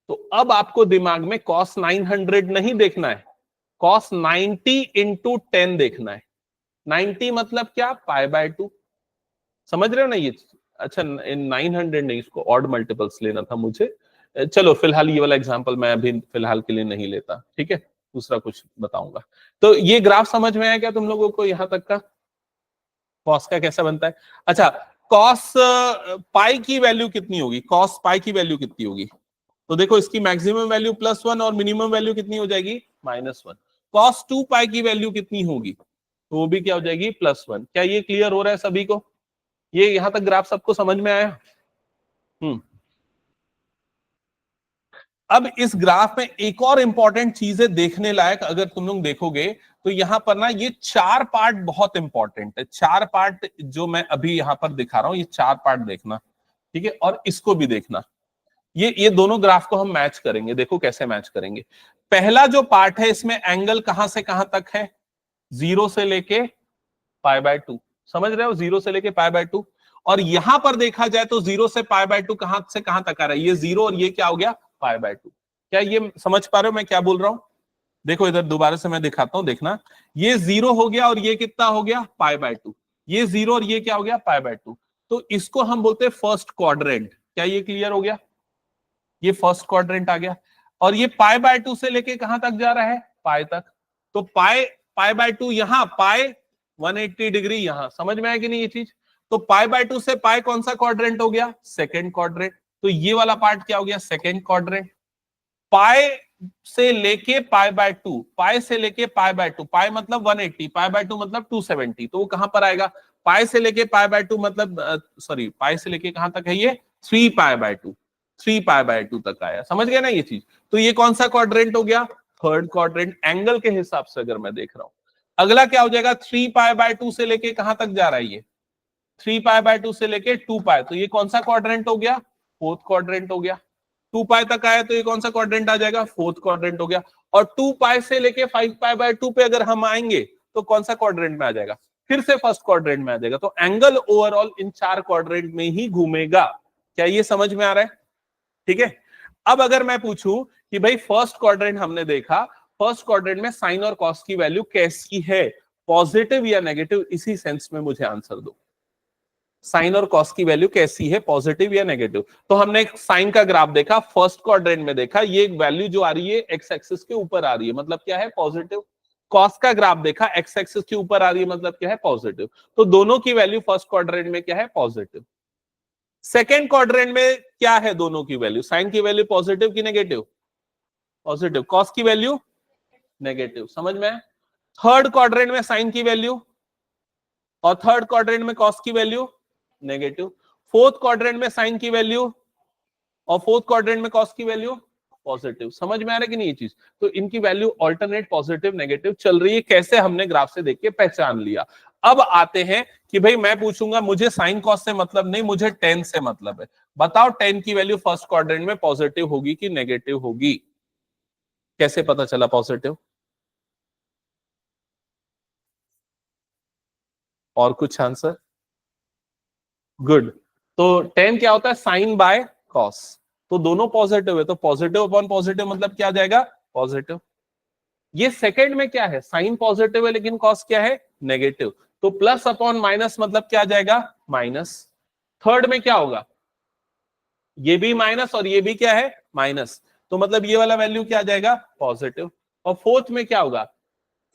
तो अब आपको दिमाग में cos 900 नहीं देखना है, cos 90 इंटू 10 देखना है। 90 मतलब क्या π/2, समझ रहे हो ना ये? अच्छा 900 नहीं, इसको ऑड मल्टीपल्स लेना था मुझे। चलो फिलहाल ये वाला एग्जांपल मैं अभी फिलहाल के लिए नहीं लेता, ठीक है, दूसरा कुछ बताऊंगा। तो ये ग्राफ समझ में आया क्या तुम लोगों को यहां तक का? कॉस का कैसा बनता है? अच्छा, कॉस पाई की वैल्यू कितनी होगी, कॉस पाई की वैल्यू कितनी होगी? तो देखो इसकी मैक्सिमम वैल्यू +1 और मिनिमम वैल्यू कितनी हो जाएगी -1। कॉस 2π की वैल्यू कितनी होगी, तो वो भी क्या हो जाएगी +1। क्या ये क्लियर हो रहा है सभी को? ये यहां तक ग्राफ सबको समझ में आया? अब इस ग्राफ में एक और इंपॉर्टेंट चीज है देखने लायक, अगर तुम लोग देखोगे तो यहां पर ना ये 4 पार्ट बहुत इंपॉर्टेंट है। 4 पार्ट जो मैं अभी यहां पर दिखा रहा हूं, ये 4 पार्ट देखना, ठीक है, और इसको भी देखना। ये दोनों ग्राफ को हम मैच करेंगे, देखो कैसे मैच करेंगे। पहला जो पार्ट है इसमें एंगल कहां से कहां तक है 0 से लेके π/2, समझ रहे हो 0 से लेके π/2। और यहां पर देखा जाए तो 0 से π/2 कहां से कहां तक आ रहा है, ये 0 और ये क्या हो गया π/2। क्या ये समझ पा रहे हो मैं क्या बोल रहा हूं? देखो इधर दोबारा से मैं दिखाता हूं, देखना, ये 0 हो गया और ये कितना हो गया π/2, ये 0 और ये क्या हो गया, पाई बाय 2। तो इसको हम बोलते हैं फर्स्ट क्वाड्रेंट। क्या ये क्लियर हो गया? ये फर्स्ट क्वाड्रेंट आ गया। और ये पाई बाय 2 से लेके कहां तक जा रहा है, पाई तक। तो पाई पाई बाय 2 यहां, पाई 180 डिग्री यहां। समझ में आया कि नहीं ये चीज? तो पाई बाय 2 से पाई कौन सा क्वाड्रेंट हो गया, सेकेंड क्वाड्रेंट। तो ये वाला पार्ट क्या हो गया, सेकेंड क्वाड्रेंट। पाई से लेके पाई बाय 2, पाई से लेके पाई बाय 2, पाई मतलब 180, पाई बाय 2 मतलब 270, तो वो कहां पर आएगा, पाई से लेके पाई बाय 2 मतलब सॉरी, पाई से लेके कहां तक है ये, 3 पाई बाय 2, 3 पाई बाय 2 तक आया। समझ गया ना ये चीज? तो ये कौन सा क्वाड्रेंट हो गया, थर्ड क्वाड्रेंट, एंगल के हिसाब से अगर मैं देख रहा हूं। अगला क्या हो जाएगा, 3 पाई बाय 2 से लेके कहां तक जा रहा है ये, 3 पाई बाय 2 से लेके 2 पाई, तो ये कौन सा क्वाड्रेंट हो गया, फोर्थ क्वाड्रेंट हो गया। 2 पाई तक आया तो ये कौन सा क्वाड्रेंट आ जाएगा, फोर्थ क्वाड्रेंट हो गया। और 2 पाई से लेके 5 पाई बाय 2 पे अगर हम आएंगे तो कौन सा क्वाड्रेंट में आ जाएगा, फिर से फर्स्ट क्वाड्रेंट में आ जाएगा। तो एंगल ओवरऑल इन 4 क्वाड्रेंट में ही घूमेगा। क्या ये समझ में आ रहा है? ठीक है। अब अगर मैं पूछूं कि भाई फर्स्ट क्वाड्रेंट हमने देखा, फर्स्ट क्वाड्रेंट में साइन और कॉस की वैल्यू कैसी है, पॉजिटिव या नेगेटिव, इसी सेंस में मुझे आंसर दो। साइन और कॉस की वैल्यू कैसी है, पॉजिटिव या नेगेटिव। तो हमने एक साइन का ग्राफ देखा, फर्स्ट क्वाड्रेंट में देखा, ये वैल्यू जो आ रही है एक्स एक्सिस के ऊपर आ रही है, मतलब क्या है, पॉजिटिव। कॉस का ग्राफ देखा, एक्स एक्सिस के ऊपर आ रही है, मतलब क्या है, पॉजिटिव। तो दोनों की वैल्यू फर्स्ट क्वाड्रेंट में क्या है, पॉजिटिव। सेकेंड क्वाड्रेंट में क्या है, दोनों की वैल्यू, साइन की वैल्यू पॉजिटिव की नेगेटिव, पॉजिटिव, कॉस की वैल्यू नेगेटिव। समझ में? थर्ड क्वाड्रेंट में साइन की वैल्यू और थर्ड क्वाड्रेंट में कॉस की वैल्यू नेगेटिव। फोर्थ क्वाड्रेंट में साइन की वैल्यू और फोर्थ क्वाड्रेंट में कॉस की वैल्यू पॉजिटिव। समझ में आ रहा है कि नहीं ये चीज? तो इनकी वैल्यू ऑल्टरनेट पॉजिटिव नेगेटिव चल रही है। कैसे, हमने ग्राफ से देख के पहचान लिया। अब आते हैं कि भाई मैं पूछूंगा, मुझे साइन कॉस से मतलब नहीं, मुझे टेन से मतलब है। बताओ टेन की वैल्यू फर्स्ट क्वाड्रेंट में पॉजिटिव होगी कि नेगेटिव होगी? कैसे पता चला पॉजिटिव? और कुछ आंसर? गुड। तो टेन क्या होता है, साइन बाय कॉस। तो दोनों पॉजिटिव है, तो पॉजिटिव अपॉन पॉजिटिव मतलब क्या आ जाएगा, पॉजिटिव। ये सेकंड में क्या है, साइन पॉजिटिव है लेकिन कॉस क्या है, नेगेटिव। तो प्लस अपॉन माइनस मतलब क्या आ जाएगा, माइनस। थर्ड में क्या होगा, ये भी माइनस और ये भी क्या है, माइनस। तो मतलब ये वाला वैल्यू क्या आ जाएगा, पॉजिटिव। और फोर्थ में क्या होगा,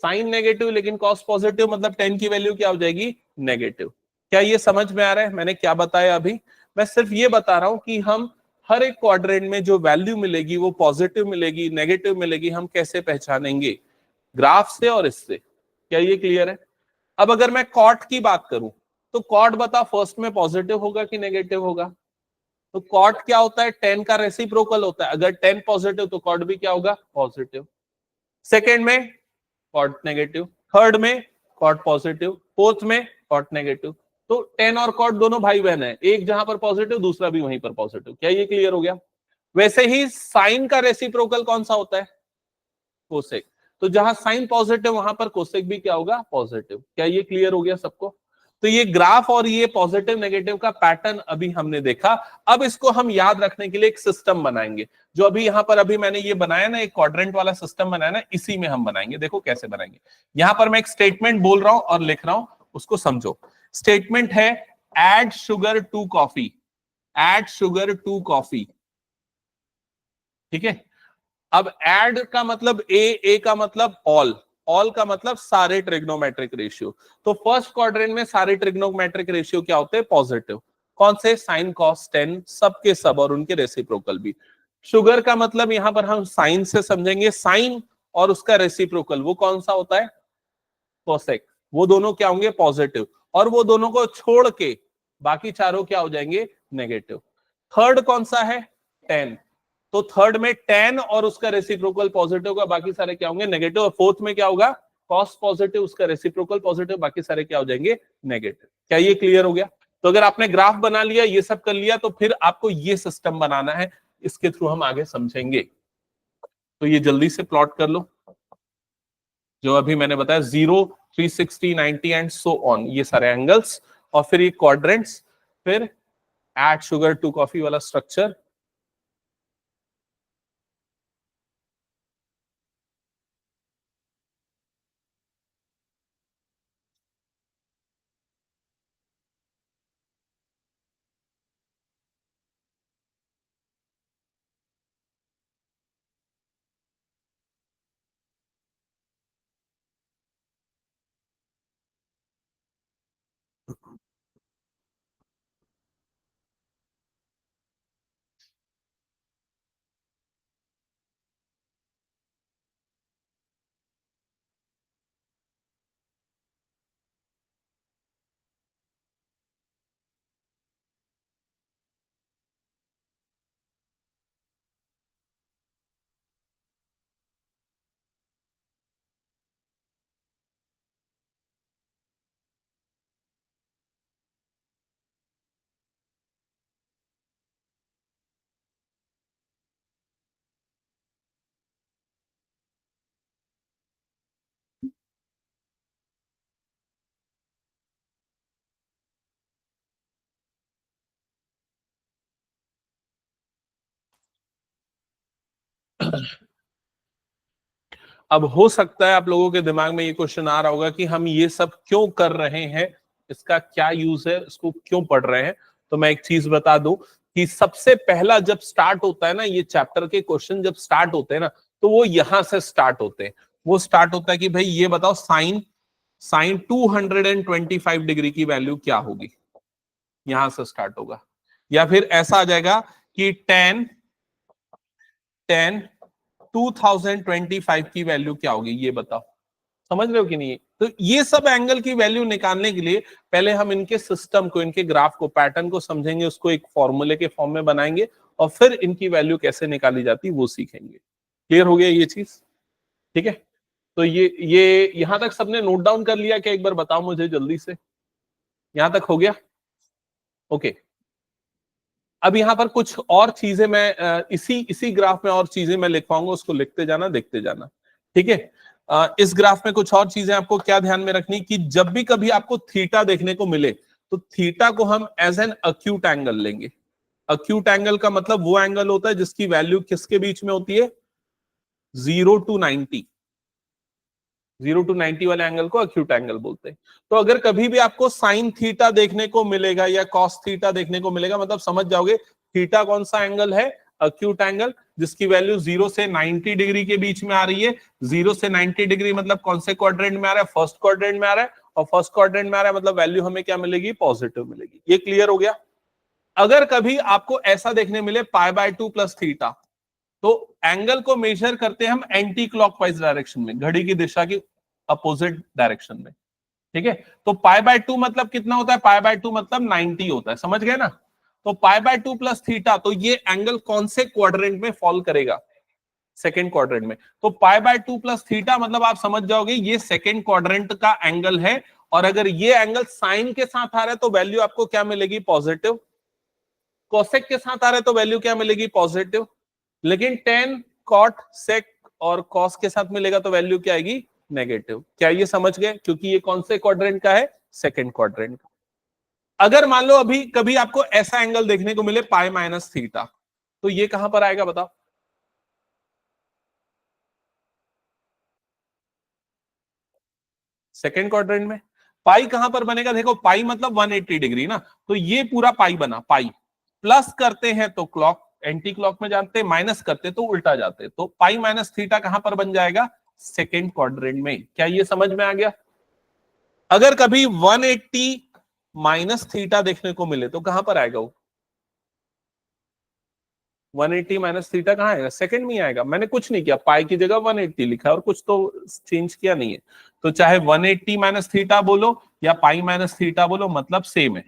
साइन नेगेटिव लेकिन कॉस पॉजिटिव, मतलब टेन की वैल्यू क्या हो जाएगी, नेगेटिव। क्या ये समझ में आ रहा है मैंने क्या बताया अभी? मैं सिर्फ ये बता रहा हूं कि हम हर एक क्वाड्रेंट में जो वैल्यू मिलेगी वो पॉजिटिव मिलेगी, नेगेटिव मिलेगी, हम कैसे पहचानेंगे, ग्राफ से और इससे। क्या ये क्लियर है? अब अगर मैं कॉट की बात करूं, तो कॉट बता फर्स्ट में पॉजिटिव होगा कि नेगेटिव होगा? तो कॉट क्या होता है, टेन का रेसिप्रोकल होता है। अगर टेन पॉजिटिव तो कॉट भी क्या होगा, पॉजिटिव। सेकेंड में कॉट नेगेटिव, थर्ड में कॉट पॉजिटिव, फोर्थ में कॉट नेगेटिव। तो टेन और कॉट दोनों भाई बहन है, एक जहां पर पॉजिटिव दूसरा भी वहीं पर पॉजिटिव। क्या ये क्लियर हो गया? वैसे ही साइन का रेसिप्रोकल कौन सा होता है, कोसेक। तो जहां साइन पॉजिटिव वहां पर कोसेक भी क्या होगा, पॉजिटिव। क्या ये क्लियर हो गया सबको? तो ये ग्राफ और ये पॉजिटिव नेगेटिव का पैटर्न अभी हमने देखा। अब इसको हम याद रखने के लिए एक सिस्टम बनाएंगे, जो अभी यहां पर अभी मैंने ये बनाया ना, एक क्वाड्रेंट वाला सिस्टम बनाया ना, इसी में हम बनाएंगे। देखो कैसे बनाएंगे। यहां पर मैं एक स्टेटमेंट बोल रहा हूं और लिख रहा हूं, उसको समझो। स्टेटमेंट है, add sugar to coffee, add sugar to coffee. ठीक है। अब एड का मतलब ए का मतलब ऑल, ऑल का मतलब सारे ट्रिग्नोमेट्रिक रेशियो। तो फर्स्ट क्वाड्रेंट में सारे ट्रिग्नोमेट्रिक रेशियो क्या होते हैं, पॉजिटिव। कौन से, साइन कॉस टेन, सब के सब और उनके रेसिप्रोकल भी। शुगर का मतलब यहां पर हम साइन से समझेंगे, साइन और उसका रेसिप्रोकल वो कौन सा होता है, कोसेक। वो दोनों क्या होंगे, पॉजिटिव। और वो दोनों को छोड़ के बाकी चारों क्या हो जाएंगे, नेगेटिव। थर्ड कौन सा है, टेन। तो थर्ड में टेन और उसका रेसिप्रोकल पॉजिटिव होगा, बाकी सारे क्या होंगे, नेगेटिव। और फोर्थ में क्या होगा, कॉस पॉजिटिव, उसका रेसिप्रोकल पॉजिटिव, बाकी सारे क्या हो जाएंगे, नेगेटिव। क्या ये क्लियर हो गया? तो अगर आपने ग्राफ बना लिया, ये सब कर लिया, तो फिर आपको ये सिस्टम बनाना है, इसके थ्रू हम आगे समझेंगे। तो ये जल्दी से प्लॉट कर लो, जो अभी मैंने बताया, 0, 360, 90 एंड सो ऑन, ये सारे एंगल्स। और फिर ये क्वाड्रेंट्स, फिर एड शुगर टू कॉफी वाला स्ट्रक्चर। अब हो सकता है आप लोगों के दिमाग में ये क्वेश्चन आ रहा होगा कि हम ये सब क्यों कर रहे हैं, इसका क्या यूज है, इसको क्यों पढ़ रहे हैं। तो मैं एक चीज बता दूं कि सबसे पहला जब स्टार्ट होता है ना, ये चैप्टर के क्वेश्चन जब स्टार्ट होते हैं ना, तो वो यहां से स्टार्ट होते हैं। वो स्टार्ट होता है कि भाई ये बताओ साइन साइन 225 डिग्री की वैल्यू क्या होगी, यहां से स्टार्ट होगा। या फिर ऐसा आ जाएगा कि टेन 2025 की वैल्यू क्या होगी, ये बताओ। समझ रहे हो कि नहीं। तो ये सब एंगल की वैल्यू निकालने के लिए पहले हम इनके सिस्टम को, इनके ग्राफ को, पैटर्न को समझेंगे, उसको एक फॉर्मूले के फॉर्म में बनाएंगे और फिर इनकी वैल्यू कैसे निकाली जाती है वो सीखेंगे। क्लियर हो गया ये चीज? ठीक है। तो ये यहां तक सबने नोट डाउन कर लिया क्या? एक बार बताओ मुझे जल्दी से, यहां तक हो गया? ओके। अब यहां पर कुछ और चीजें मैं इसी इसी ग्राफ में और चीजें मैं लिख पाऊंगा, उसको लिखते जाना, देखते जाना। ठीक है। इस ग्राफ में कुछ और चीजें आपको क्या ध्यान में रखनी कि जब भी कभी आपको थीटा देखने को मिले तो थीटा को हम एज एन अक्यूट एंगल लेंगे। अक्यूट एंगल का मतलब वो एंगल होता है जिसकी वैल्यू किसके बीच में होती है? 0 to 90। 0 to 90 वाले एंगल को अक्यूट एंगल बोलते हैं। तो अगर कभी भी आपको साइन थीटा देखने को मिलेगा या कॉस थीटा देखने को मिलेगा, मतलब समझ जाओगे थीटा कौन सा एंगल है? अक्यूट एंगल, जिसकी वैल्यू 0 से 90 डिग्री के बीच में आ रही है। 0 से 90 डिग्री मतलब कौन से क्वाड्रेंट में आ रहा है? फर्स्ट क्वाड्रेंट में आ रहा है। और फर्स्ट क्वाड्रेंट में आ रहा है मतलब वैल्यू हमें क्या मिलेगी? पॉजिटिव मिलेगी। ये क्लियर हो गया? अगर कभी आपको ऐसा देखने मिले π/2 प्लस थीटा, तो एंगल को मेजर करते हैं हम एंटी क्लॉकवाइज डायरेक्शन में, घड़ी की दिशा की अपोजिट डायरेक्शन में। ठीक है। तो π/2 मतलब कितना होता है? π/2 मतलब 90 होता है। समझ गए ना? तो π/2 प्लस थीटा, तो ये एंगल कौन से क्वाड्रेंट में फॉल करेगा? सेकेंड क्वाड्रेंट में। तो π/2 प्लस थीटा मतलब आप समझ जाओगे ये सेकेंड क्वाड्रेंट का एंगल है। और अगर ये एंगल साइन के साथ आ रहा है तो वैल्यू आपको क्या मिलेगी? पॉजिटिव। कोसेक के साथ आ रहा है तो वैल्यू क्या मिलेगी? पॉजिटिव। लेकिन टेन, कॉट, सेक और कॉस के साथ मिलेगा तो वैल्यू क्या आएगी? नेगेटिव। क्या ये समझ गए? क्योंकि ये कौन से क्वाड्रेंट का है? सेकंड क्वाड्रेंट का। अगर मान लो अभी कभी आपको ऐसा एंगल देखने को मिले π-θ, तो ये कहां पर आएगा बताओ? सेकंड क्वाड्रेंट में। पाई कहां पर बनेगा? देखो पाई मतलब 180 डिग्री ना, तो ये पूरा पाई बना। पाई प्लस करते हैं तो क्लॉक एंटी क्लॉक में जाते हैं, माइनस करते तो उल्टा जाते, तो π-θ कहां पर बन जाएगा? सेकंड क्वाड्रेंट में। क्या ये समझ में आ गया? अगर कभी 180 माइनस थीटा देखने को मिले तो कहां पर आएगा वो? 180 माइनस थीटा कहां आएगा? सेकंड में ही आएगा। मैंने कुछ नहीं किया, पाई की जगह 180 लिखा और कुछ तो चेंज किया नहीं है। तो चाहे 180 माइनस थीटा बोलो या पाई माइनस थीटा बोलो, मतलब सेम है।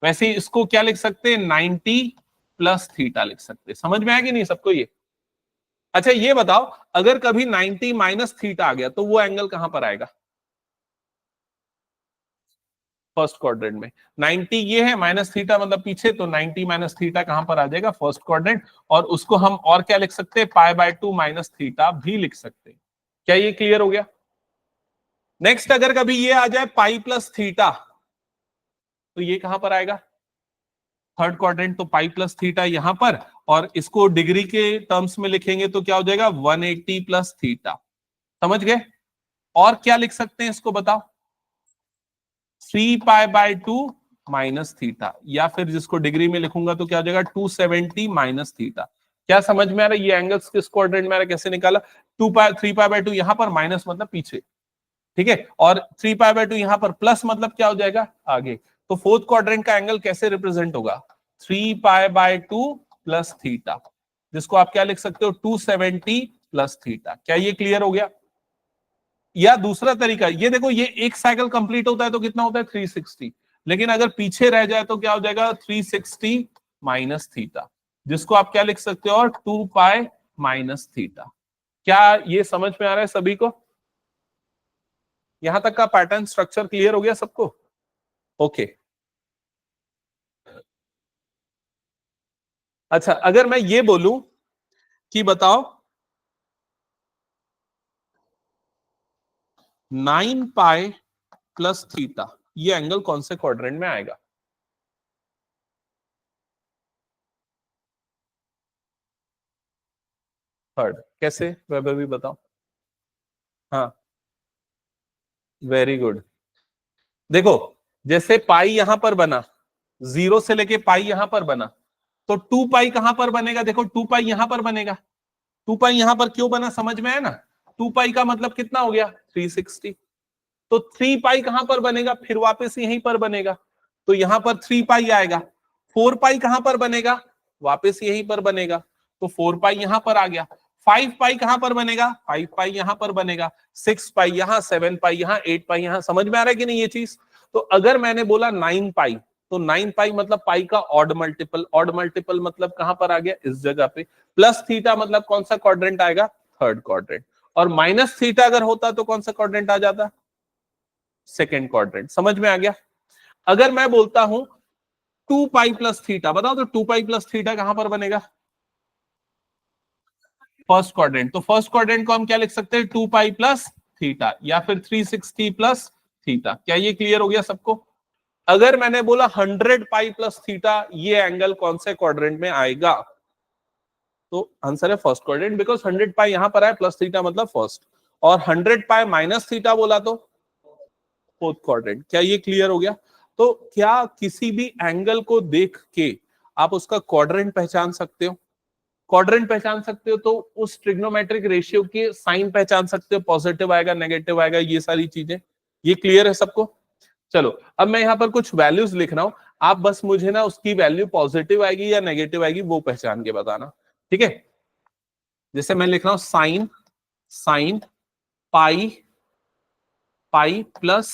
वैसे ही इसको क्या लिख सकते हैं? 90 प्लस थीटा लिख सकते हैं। समझ में आया कि नहीं सबको ये? अच्छा ये बताओ, अगर कभी 90 माइनस थीटा आ गया तो वो एंगल कहां पर आएगा? फर्स्ट क्वाड्रेंट में। 90 ये है, माइनस थीटा मतलब पीछे, तो 90 माइनस थीटा कहां पर आ जाएगा? First quadrant. और उसको हम और क्या लिख सकते हैं? π/2 माइनस थीटा भी लिख सकते हैं। क्या ये क्लियर हो गया? नेक्स्ट, अगर कभी ये आ जाए पाई प्लस थीटा, तो ये कहां पर आएगा? Third quadrant. तो पाई प्लस थीटा यहां पर, और इसको डिग्री के टर्म्स में लिखेंगे तो क्या हो जाएगा? 180 प्लस थीटा। समझ गए? और क्या लिख सकते हैं इसको बताओ? 3π/2 माइनस थीटा, या फिर जिसको डिग्री में लिखूंगा तो क्या हो जाएगा? 270 माइनस थीटा। क्या समझ में आ रहा है? ये एंगल्स किस क्वाड्रेंट में आ रहा है, कैसे निकाला? 3π/2 यहां पर, माइनस मतलब पीछे। ठीक है। और 3π/2 यहां पर, प्लस मतलब क्या हो जाएगा? आगे। तो फोर्थ क्वाड्रेंट का एंगल कैसे रिप्रेजेंट होगा? 3π/2 प्लस थीटा, जिसको आप क्या लिख सकते हो? 270 प्लस थीटा। क्या ये क्लियर हो गया? या दूसरा तरीका ये देखो, ये एक साइकिल कंप्लीट होता है तो कितना होता है? 360। लेकिन अगर पीछे रह जाए तो क्या हो जाएगा? 360 माइनस थीटा, जिसको आप क्या लिख सकते हो? 2π माइनस थीटा। क्या ये समझ में आ रहा है सभी को? यहां तक का पैटर्न स्ट्रक्चर क्लियर हो गया सबको? ओके। अच्छा, अगर मैं ये बोलूं कि बताओ 9π प्लस थीटा, ये एंगल कौन से क्वाड्रेंट में आएगा? थर्ड। कैसे वैभव भी बताओ। हाँ, वेरी गुड। देखो, जैसे पाई यहां पर बना, जीरो से लेके पाई यहां पर बना, तो टू पाई कहां पर बनेगा? देखो, टू पाई यहां पर बनेगा। टू पाई यहां पर क्यों बना, समझ में आया ना? टू पाई का मतलब कितना हो गया? 360। तो थ्री पाई कहां पर बनेगा? फिर वापस यहीं पर बनेगा, तो यहां पर थ्री पाई आएगा। फोर पाई कहां पर बनेगा? वापस यहीं पर बनेगा, तो फोर पाई यहां पर आ गया। फाइव पाई कहां पर बनेगा? फाइव पाई यहां पर बनेगा। सिक्स पाई यहां, सेवन पाई यहां, एट पाई यहां। समझ में आ रहा है कि नहीं ये चीज? तो अगर मैंने बोला नाइन पाई, तो नाइन पाई मतलब पाई का ऑड मल्टीपल। ऑड मल्टीपल मतलब कहां पर आ गया? इस जगह पे। प्लस थीटा मतलब कौन सा क्वाड्रेंट आएगा? Third quadrant. और माइनस थीटा अगर होता तो कौन सा क्वाड्रेंट आ जाता? Second quadrant. समझ में आ गया? अगर मैं बोलता हूं टू पाई प्लस थीटा, बताओ तो टू पाई प्लस थीटा कहां पर बनेगा? First quadrant. तो फर्स्ट क्वाड्रेंट को हम क्या लिख सकते हैं? टू पाई प्लस थीटा, या फिर 360 प्लस थीटा। क्या ये क्लियर हो गया सबको? अगर मैंने बोला 100 पाई प्लस थीटा, ये एंगल कौन से क्वाड्रेंट में आएगा? तो आंसर है फर्स्ट क्वाड्रेंट, बिकॉज 100 पाई यहां पर आए, प्लस थीटा मतलब फर्स्ट। और 100 पाई माइनस थीटा बोला तो फोर्थ क्वाड्रेंट। क्या ये क्लियर हो गया? तो क्या किसी भी एंगल को देख के आप उसका क्वाड्रेंट पहचान सकते हो? क्वाड्रेंट पहचान सकते हो तो उस ट्रिग्नोमेट्रिक रेशियो के साइन पहचान सकते हो, पॉजिटिव आएगा, नेगेटिव आएगा, ये सारी चीजें। ये क्लियर है सबको? चलो, अब मैं यहां पर कुछ वैल्यूज लिख रहा हूं, आप बस मुझे ना उसकी वैल्यू पॉजिटिव आएगी या नेगेटिव आएगी वो पहचान के बताना, ठीक है? जैसे मैं लिख रहा हूं sine, sine pi, pi plus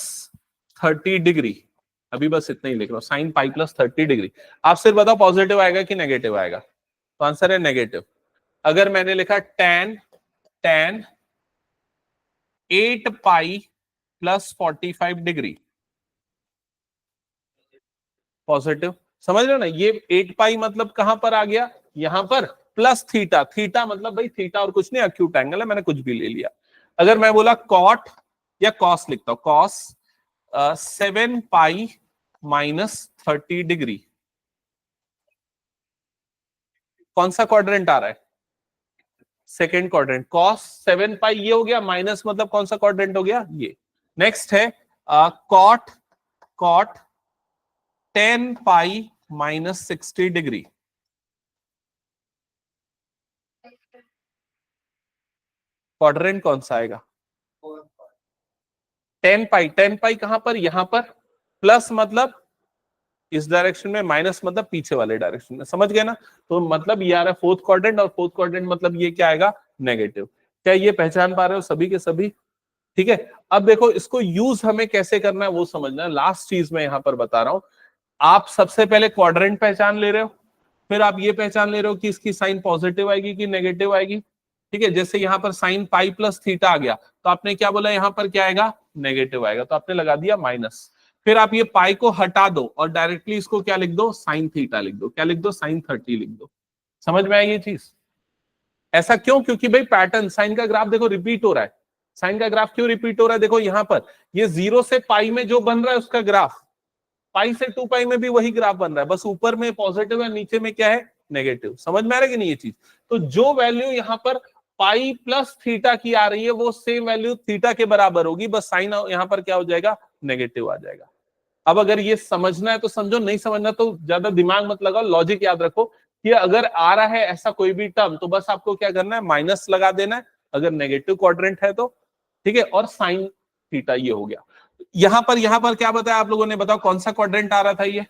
30 degree. अभी बस इतना ही लिख रहा हूं, साइन पाई प्लस 30 डिग्री। आप सिर्फ बताओ पॉजिटिव आएगा कि नेगेटिव आएगा? तो आंसर है नेगेटिव। अगर मैंने लिखा ten, ten 8 pi plus 45 degree, positive. समझ रहे हो ना? ये 8 पाई मतलब कहां पर आ गया? यहां पर। प्लस थीटा, थीटा मतलब भाई थीटा और कुछ नहीं, अक्यूट एंगल है, मैंने कुछ भी ले लिया। अगर मैं बोला कॉट या कॉस लिखता हूं, कॉस 7 पाई माइनस 30 डिग्री, कौन सा क्वाड्रेंट आ रहा है? Second quadrant. कॉस 7 पाई ये हो गया, माइनस मतलब कौन सा क्वाड्रेंट हो गया? ये। नेक्स्ट है cot, cot 10 pi minus 60 degree. Quadrant कौन सा आएगा? 10 पाई। 10 पाई कहां पर? यहां पर। प्लस मतलब इस डायरेक्शन में, माइनस मतलब पीछे वाले डायरेक्शन में। समझ गए ना? तो मतलब ये आ रहा है फोर्थ क्वाड्रेंट, और फोर्थ क्वाड्रेंट मतलब ये क्या आएगा? नेगेटिव। क्या ये पहचान पा रहे हो सभी के सभी? ठीक है। अब देखो, इसको यूज हमें कैसे करना है वो समझना है। लास्ट चीज मैं यहां पर बता रहा हूं। आप सबसे पहले क्वाड्रेंट पहचान ले रहे हो, फिर आप ये पहचान ले रहे हो कि इसकी साइन पॉजिटिव आएगी कि नेगेटिव आएगी। ठीक है, जैसे यहां पर साइन पाई प्लस थीटा आ गया, तो आपने क्या बोला? यहां पर क्या आएगा? नेगेटिव आएगा, तो आपने लगा दिया माइनस। फिर आप ये पाई को हटा दो और डायरेक्टली इसको क्या लिख दो? साइन थीटा लिख दो। क्या लिख दो? साइन 30 लिख दो। समझ में आई ये चीज? ऐसा क्यों? क्योंकि भाई पैटर्न, साइन का ग्राफ देखो रिपीट हो रहा है। साइन का ग्राफ क्यों रिपीट हो रहा है? देखो यहां पर ये जीरो से पाई में जो बन रहा है उसका ग्राफ, पाई से टू पाई में भी वही ग्राफ बन रहा है, बस ऊपर में पॉजिटिव है, नीचे में क्या है? नेगेटिव। समझ में आ रहा है कि नहीं ये चीज? तो जो वैल्यू यहाँ पर पाई प्लस थीटा की आ रही है, वो सेम वैल्यू थीटा के बराबर होगी, बस साइन यहाँ पर क्या हो जाएगा? नेगेटिव आ जाएगा। अब अगर ये समझना है तो समझो, नहीं समझना तो ज्यादा दिमाग मत लगाओ, लॉजिक याद रखो कि अगर आ रहा है ऐसा कोई भी टर्म, तो बस आपको क्या करना है? माइनस लगा देना है, अगर नेगेटिव क्वाड्रेंट है तो। ठीक है, और साइन थीटा ये हो गया। यहां पर क्या बताया आप लोगों ने? बताओ कौन सा क्वाड्रेंट आ रहा था ये?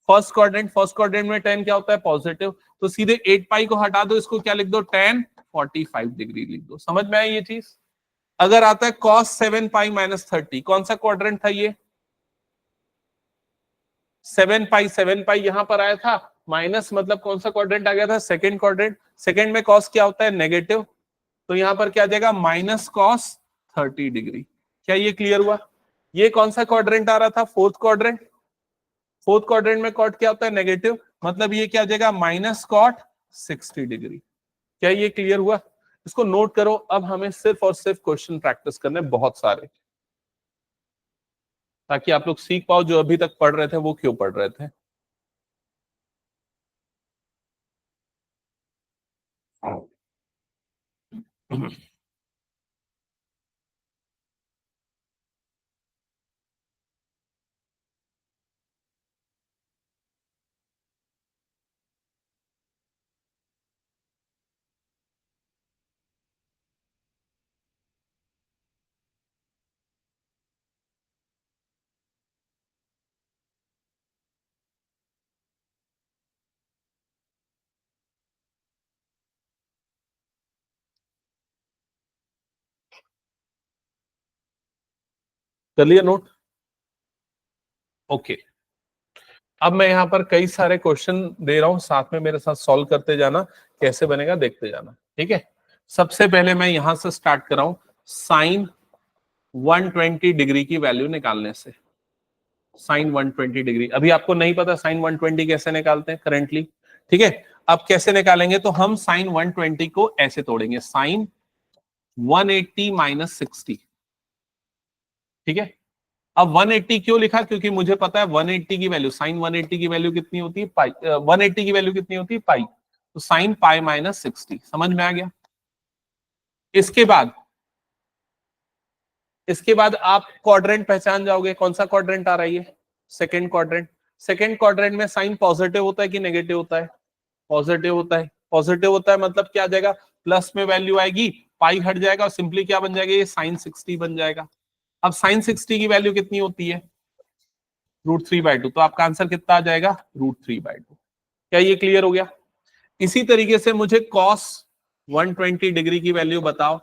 First quadrant. फर्स्ट क्वाड्रेंट में टेन क्या होता है? पॉजिटिव। तो सीधे 8 पाई को हटा दो, इसको क्या लिख दो? टेन 45 डिग्री लिख दो। समझ में आई ये चीज? अगर आता है कॉस 7 पाई माइनस 30, कौन सा क्वाड्रेंट था ये? 7 पाई। 7 पाई यहां पर आया था, माइनस मतलब कौन सा क्वाड्रेंट आ गया था? Second quadrant. सेकेंड में कॉस क्या होता है? नेगेटिव। तो यहां पर क्या आ जाएगा? Minus cos 30 degree. क्या ये क्लियर हुआ? ये कौन सा क्वाड्रेंट आ रहा था? Fourth quadrant. फोर्थ क्वाड्रेंट में कॉट क्या होता है? नेगेटिव। मतलब ये क्या आ जाएगा? Minus cot 60 degree. क्या ये क्लियर हुआ? इसको नोट करो। अब हमें सिर्फ और सिर्फ क्वेश्चन प्रैक्टिस करने बहुत सारे, ताकि आप लोग सीख पाओ जो अभी तक पढ़ रहे थे वो क्यों पढ़ रहे थे। कर लिया नोट? ओके। अब मैं यहाँ पर कई सारे क्वेश्चन दे रहा हूं, साथ में मेरे साथ सॉल्व करते जाना, कैसे बनेगा देखते जाना, ठीक है। सबसे पहले मैं यहां से स्टार्ट कर रहा हूं, साइन 120 डिग्री की वैल्यू निकालने से। साइन 120 डिग्री, अभी आपको नहीं पता साइन 120 कैसे निकालते हैं करेंटली, ठीक है। अब कैसे निकालेंगे, तो हम साइन 120 को ऐसे तोड़ेंगे, साइन 180 माइनस 60, ठीक है। अब 180 क्यों लिखा, क्योंकि मुझे पता है 180 की वैल्यू, साइन 180 की वैल्यू कितनी होती है, पाई। 180 की वैल्यू कितनी होती है, पाई। तो साइन पाई माइनस 60, समझ में आ गया। इसके बाद आप क्वाड्रेंट पहचान जाओगे, कौन सा क्वाड्रेंट आ रहा है ये, सेकेंड क्वाड्रेंट। सेकेंड क्वाड्रेंट में साइन पॉजिटिव होता है कि नेगेटिव होता है, पॉजिटिव होता है। पॉजिटिव होता है मतलब क्या आ जाएगा, प्लस में वैल्यू आएगी, पाई हट जाएगा और सिंपली क्या बन जाएगा, ये साइन 60 बन जाएगा। अब साइन 60 की वैल्यू कितनी होती है, √3/2, तो आपका आंसर कितना आ जाएगा, √3/2। क्या ये क्लियर हो गया। इसी तरीके से मुझे कॉस 120 डिग्री की वैल्यू बताओ,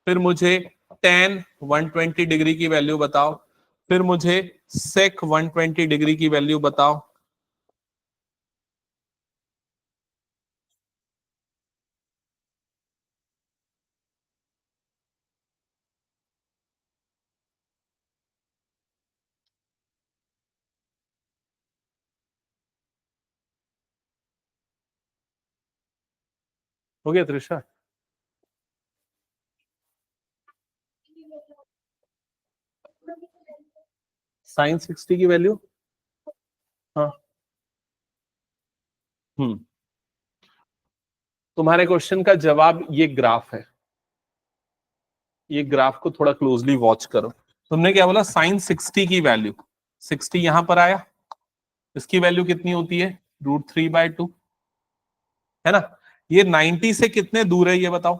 फिर मुझे टेन 120 डिग्री की वैल्यू बताओ, फिर मुझे सेक 120 डिग्री की वैल्यू बताओ। हो गया त्रिशा, साइन 60 की वैल्यू, हाँ। हम्म, तुम्हारे क्वेश्चन का जवाब ये ग्राफ है, ये ग्राफ को थोड़ा क्लोजली वॉच करो। तुमने क्या बोला, साइन 60 की वैल्यू, 60 यहां पर आया, इसकी वैल्यू कितनी होती है, √3/2, है ना। ये 90 से कितने दूर है ये बताओ,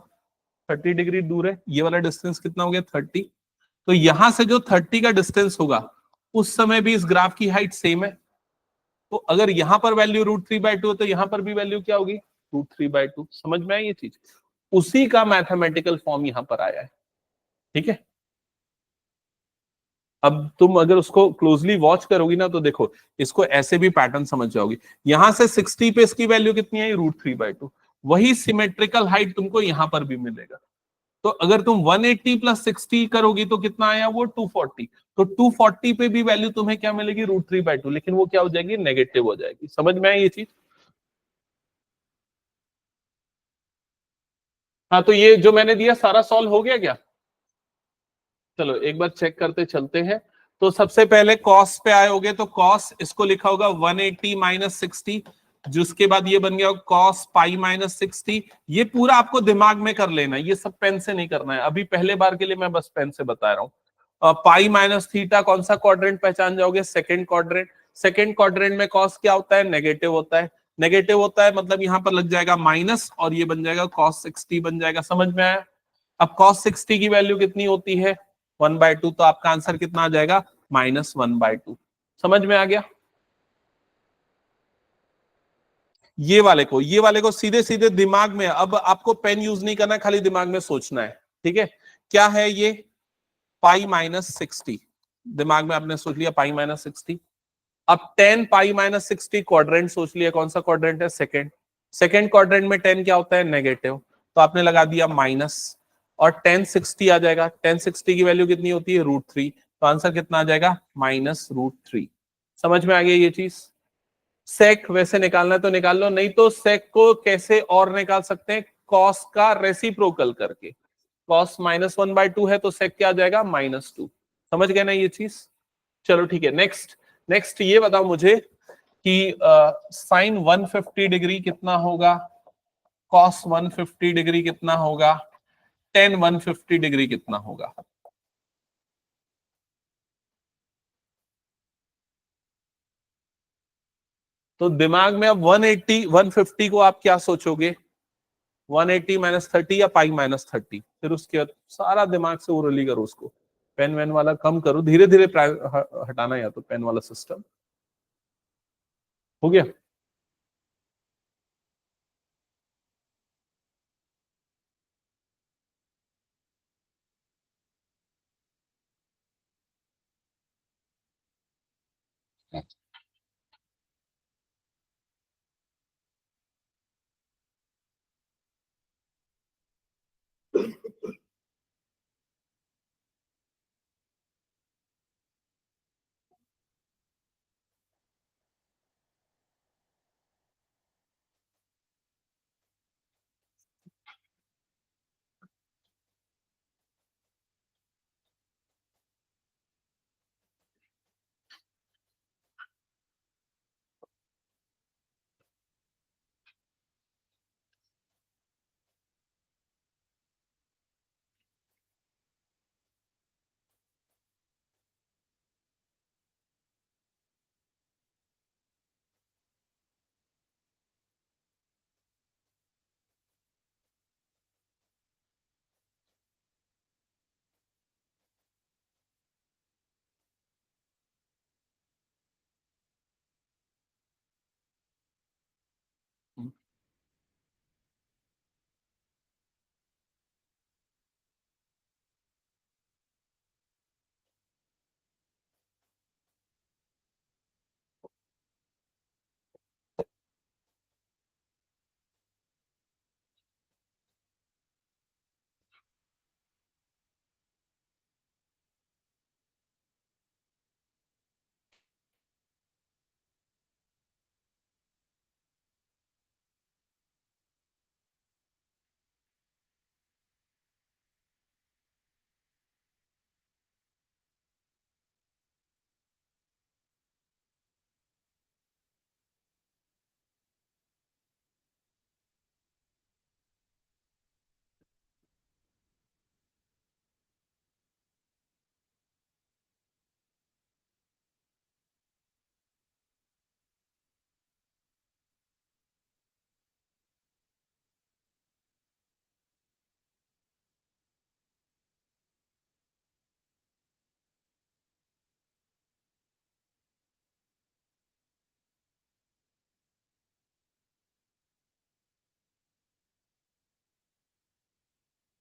30 डिग्री दूर है, ये वाला डिस्टेंस कितना हो गया, 30। तो यहां से जो 30 का डिस्टेंस होगा, उस समय भी इस ग्राफ की हाइट सेम है। तो अगर यहां पर वैल्यू √3/2 है, तो यहां पर भी वैल्यू क्या होगी, √3/2। समझ में आई ये चीज, उसी का मैथमेटिकल फॉर्म यहां पर आया है, ठीक है। अब तुम अगर उसको क्लोजली वॉच करोगी ना, तो देखो इसको ऐसे भी पैटर्न समझ जाओगी। यहां से 60 पे इसकी वैल्यू कितनी है, √3/2। वही सिमेट्रिकल हाइट तुमको यहां पर भी मिलेगा। तो अगर तुम 180 प्लस 60 करोगी तो कितना आया, वो 240। तो 240 पे भी वैल्यू तुम्हें क्या मिलेगी, √3/2, लेकिन वो क्या हो जाएगी, नेगेटिव हो जाएगी। समझ में आई ये चीज। हाँ, तो ये जो मैंने दिया सारा सॉल्व हो गया क्या, चलो एक बार चेक करते चलते हैं। तो सबसे पहले कॉस पे आए होगे, तो कॉस इसको लिखा होगा 180 माइनस 60, जिसके बाद ये बन गया कॉस पाई माइनस 60। ये पूरा आपको दिमाग में कर लेना है, ये सब पेन से नहीं करना है, अभी पहले बार के लिए मैं बस पेन से बता रहा हूँ। पाई माइनस थीटा कौन सा क्वाड्रेंट पहचान जाओगे, सेकेंड क्वाड्रेंट। सेकेंड क्वाड्रेंट में कॉस क्या होता है, नेगेटिव होता है। नेगेटिव होता है मतलब यहां पर लग जाएगा माइनस, और ये बन जाएगा कॉस 60 बन जाएगा। समझ में आया। अब कॉस 60 की वैल्यू कितनी होती है, 1/2, तो आपका आंसर कितना आ जाएगा, -1/2। समझ में आ गया। ये वाले को सीधे सीधे दिमाग में, अब आपको पेन यूज नहीं करना, खाली दिमाग में सोचना है, ठीक है। क्या है ये, पाई माइनस 60, दिमाग में आपने सोच लिया पाई माइनस 60। अब 10 पाई माइनस 60 क्वाड्रेंट सोच लिया, कौन सा क्वाड्रेंट है, सेकेंड। सेकेंड क्वाड्रेंट में 10 क्या होता है, नेगेटिव, तो आपने लगा दिया माइनस, और 1060 आ जाएगा। 1060 की वैल्यू कितनी होती है, √3, तो आंसर कितना आ जाएगा, -√3। समझ में आ गया ये चीज। सेक वैसे निकालना है तो निकाल लो, नहीं तो सेक को कैसे और निकाल सकते हैं, कॉस का रेसिप्रोकल करके। कॉस -1/2 है, तो सेक क्या आ जाएगा, -2। समझ गए ना ये चीज। चलो ठीक है, नेक्स्ट। नेक्स्ट ये बताओ मुझे कि साइन 150 डिग्री कितना होगा, कॉस 150 डिग्री कितना होगा, tan 150 डिग्री कितना होगा? तो दिमाग में अब 180 150 को आप क्या सोचोगे? 180 -30 या पाई -30? फिर उसके बाद सारा दिमाग से उरली करो उसको, पेन वेन वाला कम करो, धीरे धीरे हटाना, या तो पेन वाला सिस्टम। हो गया?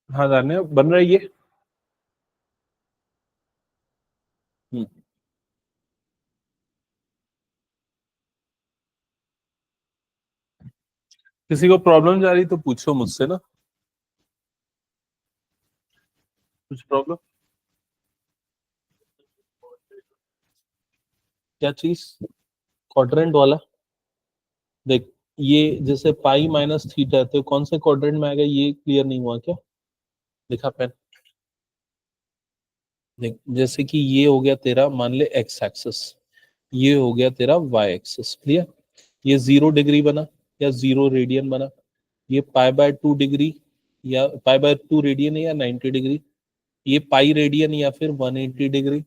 हाँ जाने बन रही है। हम्म। किसी को प्रॉब्लम जा रही तो पूछो मुझसे ना, कुछ प्रॉब्लम? क्या चीज? क्वाड्रेंट वाला? देख, ये जैसे पाई -थीटा है, तो कौन से क्वाड्रेंट में आएगा ये क्लियर नहीं हुआ क्या? दिखा पेन। देख, जैसे कि ये हो गया तेरा, मान ले एक्स एक्सिस, ये हो गया तेरा वाई एक्सिस, क्लियर? ये 0 डिग्री बना या 0 रेडियन बना, ये पाई/2 डिग्री या पाई/2 रेडियन या 90 डिग्री, ये पाई रेडियन या फिर 180 डिग्री,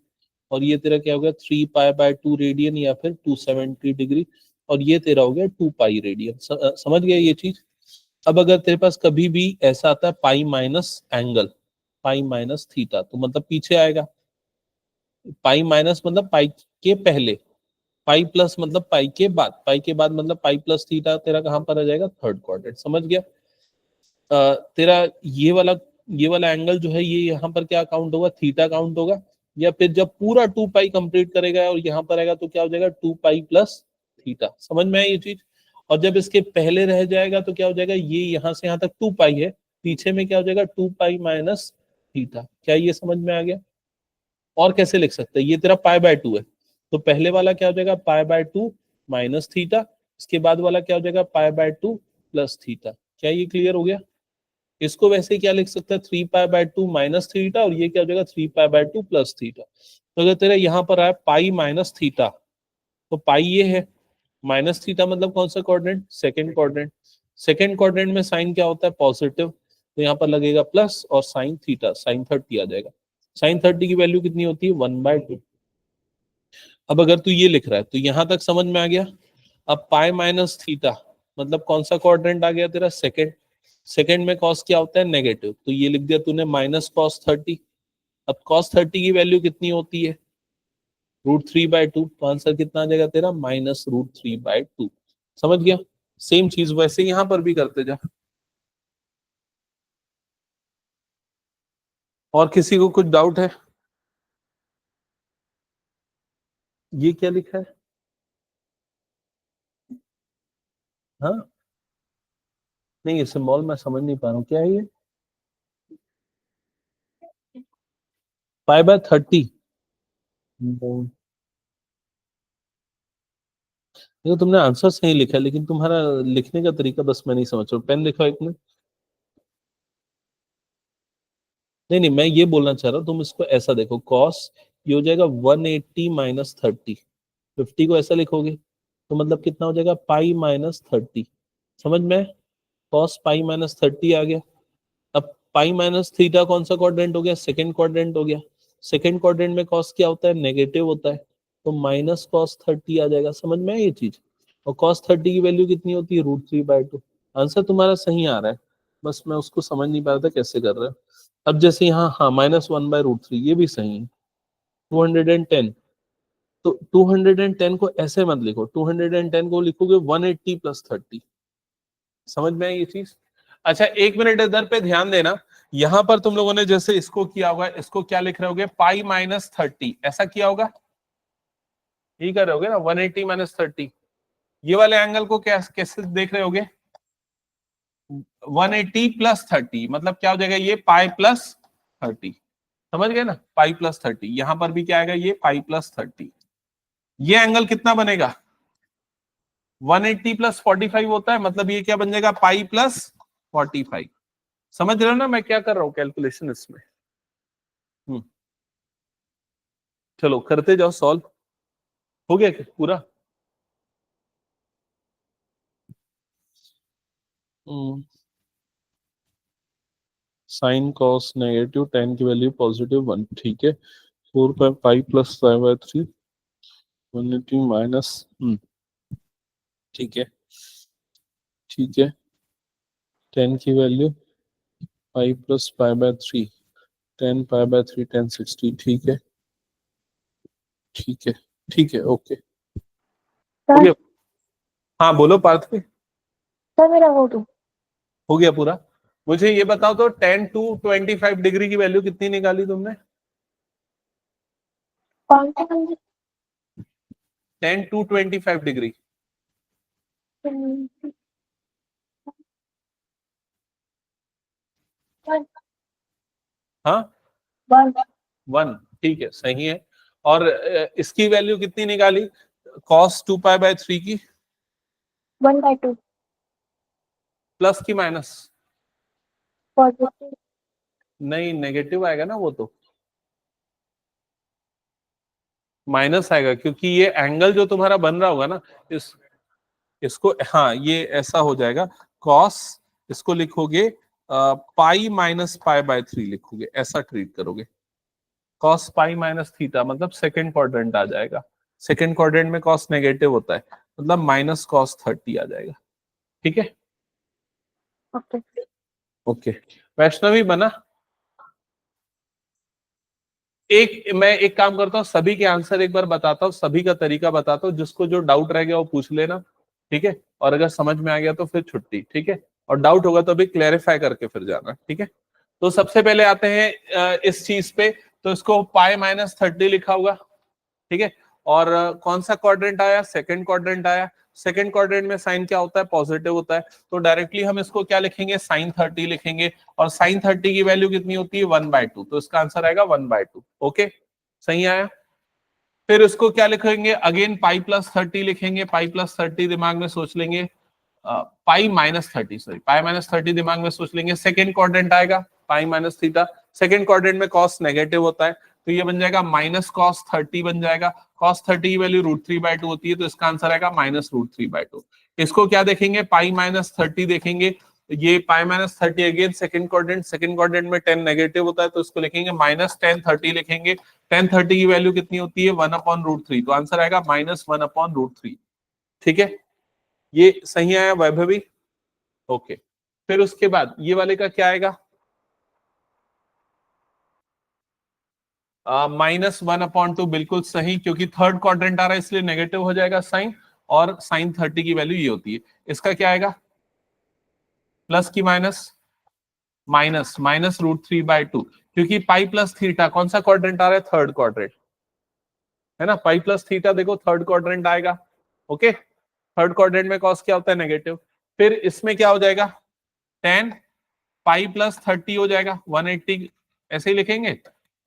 और ये तेरा क्या हो गया 3 पाई/2 रेडियन या फिर 270 डिग्री, और ये तेरा हो गया 2 पाई रेडियन। समझ गया ये चीज? अब अगर तेरे पास कभी भी ऐसा आता है पाई माइनस एंगल, पाई -थीटा, तो मतलब पीछे आएगा। पाई माइनस मतलब पाई के पहले, पाई प्लस मतलब पाई के बाद, पाई के बाद मतलब पाई प्लस थीटा तेरा कहां पर आ जाएगा? Third quadrant. समझ गया? तेरा ये वाला एंगल जो है ये यहाँ पर क्या काउंट होगा? थीटा काउंट होगा। या फिर जब पूरा 2 पाई कंप्लीट करेगा और यहाँ पर आएगा तो क्या हो जाएगा? 2 पाई प्लस थीटा। समझ में आई ये चीज? और जब इसके पहले रह जाएगा तो क्या हो जाएगा? ये यहाँ से यहाँ तक 2 पाई है, पीछे में क्या हो जाएगा? 2 पाई - थीटा। क्या ये समझ में आ गया? और कैसे लिख सकते हैं? ये तेरा पाई/2 है, तो पहले वाला क्या हो जाएगा? पाई/2 -थीटा। इसके बाद वाला क्या हो जाएगा? पाई/2 प्लस थीटा। क्या ये क्लियर हो गया? इसको वैसे क्या लिख सकते हैं? 3 पाई/2 -थीटा, और ये क्या हो जाएगा? 3 पाई/2 प्लस थीटा। तो अगर तेरा यहाँ पर आया पाई -थीटा, तो पाई ये है, -थीटा मतलब कौन सा quadrant? Second quadrant. Second quadrant में साइन क्या होता है? पॉजिटिव। तो यहाँ पर लगेगा प्लस और साइन थीटा, साइन 30 आ जाएगा। साइन 30 की वैल्यू कितनी होती है 1/2। अब अगर तू ये लिख रहा है तो यहां तक समझ में आ गया। अब पाई माइनस थीटा मतलब कौन सा क्वाड्रेंट आ गया तेरा, सेकंड। सेकंड में कॉस क्या होता है नेगेटिव, तो ये लिख दिया तूने माइनस कॉस 30। अब कॉस 30 की वैल्यू कितनी होती है √3/2, तो आंसर कितना आ जाएगा तेरा -√3/2। समझ गया। सेम चीज वैसे यहां पर भी करते जा। और किसी को कुछ डाउट है? ये क्या लिखा है? हाँ नहीं, ये सिंबल मैं समझ नहीं पा रहा हूँ, क्या है ये? π/30। देखो तुमने आंसर सही लिखा है, लेकिन तुम्हारा लिखने का तरीका बस मैं नहीं समझ रहा हूँ। पेन लिखा एक मिनट। नहीं नहीं, मैं ये बोलना चाह रहा हूँ, तुम इसको ऐसा देखो, कॉस ये हो जाएगा 180 माइनस 30। 50 को ऐसा लिखोगे तो मतलब कितना हो जाएगा π-30। समझ में? कॉस π-30 आ गया। अब पाई माइनस थीटा कौन सा क्वाड्रेंट हो गया, सेकंड क्वाड्रेंट हो गया। सेकंड क्वाड्रेंट में कॉस क्या होता है नेगेटिव होता है, तो -cos 30 आ जाएगा। समझ में है ये चीज? और cos 30 की वैल्यू कितनी होती है √3/2। आंसर तुम्हारा सही आ रहा है, बस मैं उसको समझ नहीं पा रहा था कैसे कर रहे हो। अब जैसे यहाँ हाँ -1/√3 ये भी सही है। 210, तो 210 को ऐसे मत लिखो, 210 को लिखोगे 180 + 30। समझ में आई ये चीज? अच्छा एक मिनट इधर पे ध्यान देना। यहां पर तुम लोगों ने जैसे इसको किया होगा, इसको क्या लिख रहे होगे π-30, ऐसा किया होगा, यही कर रहे होगे ना 180 - 30। ये वाले एंगल को क्या कैसे देख रहे होगे 180 + 30, मतलब क्या हो जाएगा ये π+30। समझ गए ना, π+30। यहां पर भी क्या आएगा ये π+30। ये एंगल कितना बनेगा 180 + 45 होता है, मतलब ये क्या बन जाएगा π+45। समझ रहे हो ना मैं क्या कर रहा हूं कैलकुलेशन इसमें? हम्म चलो करते जाओ सॉल्व। हो गया क्या पूरा? साइन कॉस नेगेटिव, tan की वैल्यू +1, ठीक है। 4π +π/3 180 माइनस, ठीक है ठीक है। tan की वैल्यू π + π/3, tan π/3 tan 60, ठीक है ठीक है ठीक है ओके। हो गया? हाँ बोलो पार्थ भी। सर मेरा वो तो हो गया पूरा। मुझे ये बताओ तो tan 225 डिग्री की वैल्यू कितनी निकाली तुमने? कौन सा नंबर? tan 225 degree. हाँ 1 1, ठीक है सही है। और इसकी वैल्यू कितनी निकाली cos 2π/3 की? 1/2 प्लस की माइनस? पॉजिटिव। नहीं नेगेटिव आएगा ना वो तो, माइनस आएगा, क्योंकि ये एंगल जो तुम्हारा बन रहा होगा ना इसको हाँ ये ऐसा हो जाएगा cos, इसको लिखोगे π-π/3 लिखोगे, ऐसा ट्रीट करोगे। cos π-θ मतलब सेकंड क्वाड्रेंट आ जाएगा। सेकंड क्वाड्रेंट में cos नेगेटिव होता है, मतलब -cos 30 आ जाएगा। ठीक है ओके ओके। वैष्णवी बना। मैं एक काम करता हूँ, सभी के आंसर एक बार बताता हूँ, सभी का तरीका बताता हूँ, जिसको जो डाउट रह गया वो पूछ लेना। ठीक है, और अगर समझ में आ गया तो फिर छुट्टी। ठीक है, और डाउट होगा तो अभी क्लेरिफाई करके फिर जाना। ठीक है, तो सबसे पहले आते हैं इस चीज पे। तो इसको π-30 लिखा होगा। ठीक है, और कौन सा क्वाड्रेंट आया, सेकंड क्वाड्रेंट आया। सेकंड क्वाड्रेंट में साइन क्या होता है, पॉजिटिव होता है, तो डायरेक्टली हम इसको क्या लिखेंगे sin 30 लिखेंगे। और sin 30 की वैल्यू कितनी होती है 1/2, तो इसका आंसर आएगा 1/2। ओके सही आया। फिर इसको क्या लिखेंगे अगेन π+30 लिखेंगे। π+30 दिमाग में सोच लेंगे, π-30 सॉरी π-30 दिमाग में सोच लेंगे। सेकंड क्वाड्रेंट आएगा π-θ। सेकंड क्वाड्रेंट में cos नेगेटिव होता है, तो ये बन जाएगा -cos 30 बन जाएगा। cos 30 की वैल्यू √3/2 होती है, तो इसका आंसर आएगा -√3/2। इसको क्या देखेंगे π-30 देखेंगे, ये pi minus 30 again second quadrant में 10 नेगेटिव होता है, तो इसको लिखेंगे माइनस 10 30 लिखेंगे। 10 30 की वैल्यू कितनी होती है 1/√3, तो आंसर आएगा -1/√3। ठीक है, ये सही आया वैभवी? ओके, फिर उसके बाद ये वाले का क्या आएगा? -1/2 बिल्कुल सही, क्योंकि थर्ड क्वाड्रेंट आ रहा है इसलिए नेगेटिव हो जाएगा साइन, और साइन 30 की वैल्यू ये होती है। इसका क्या आएगा? प्लस की माइनस? -√3/2, क्योंकि पाई प्लस थीटा कौन सा क्वाड्रेंट आ रहा है? थर्ड क्वाड्रेंट है ना, पाई प्लस थीटा देखो थर्ड क्वाड्रेंट आएगा। ओके, थर्ड क्वाड्रेंट में कॉस क्या होता है? नेगेटिव। फिर इसमें क्या हो जाएगा? 10 पाई प्लस 30 हो जाएगा 180, ऐसे ही लिखेंगे।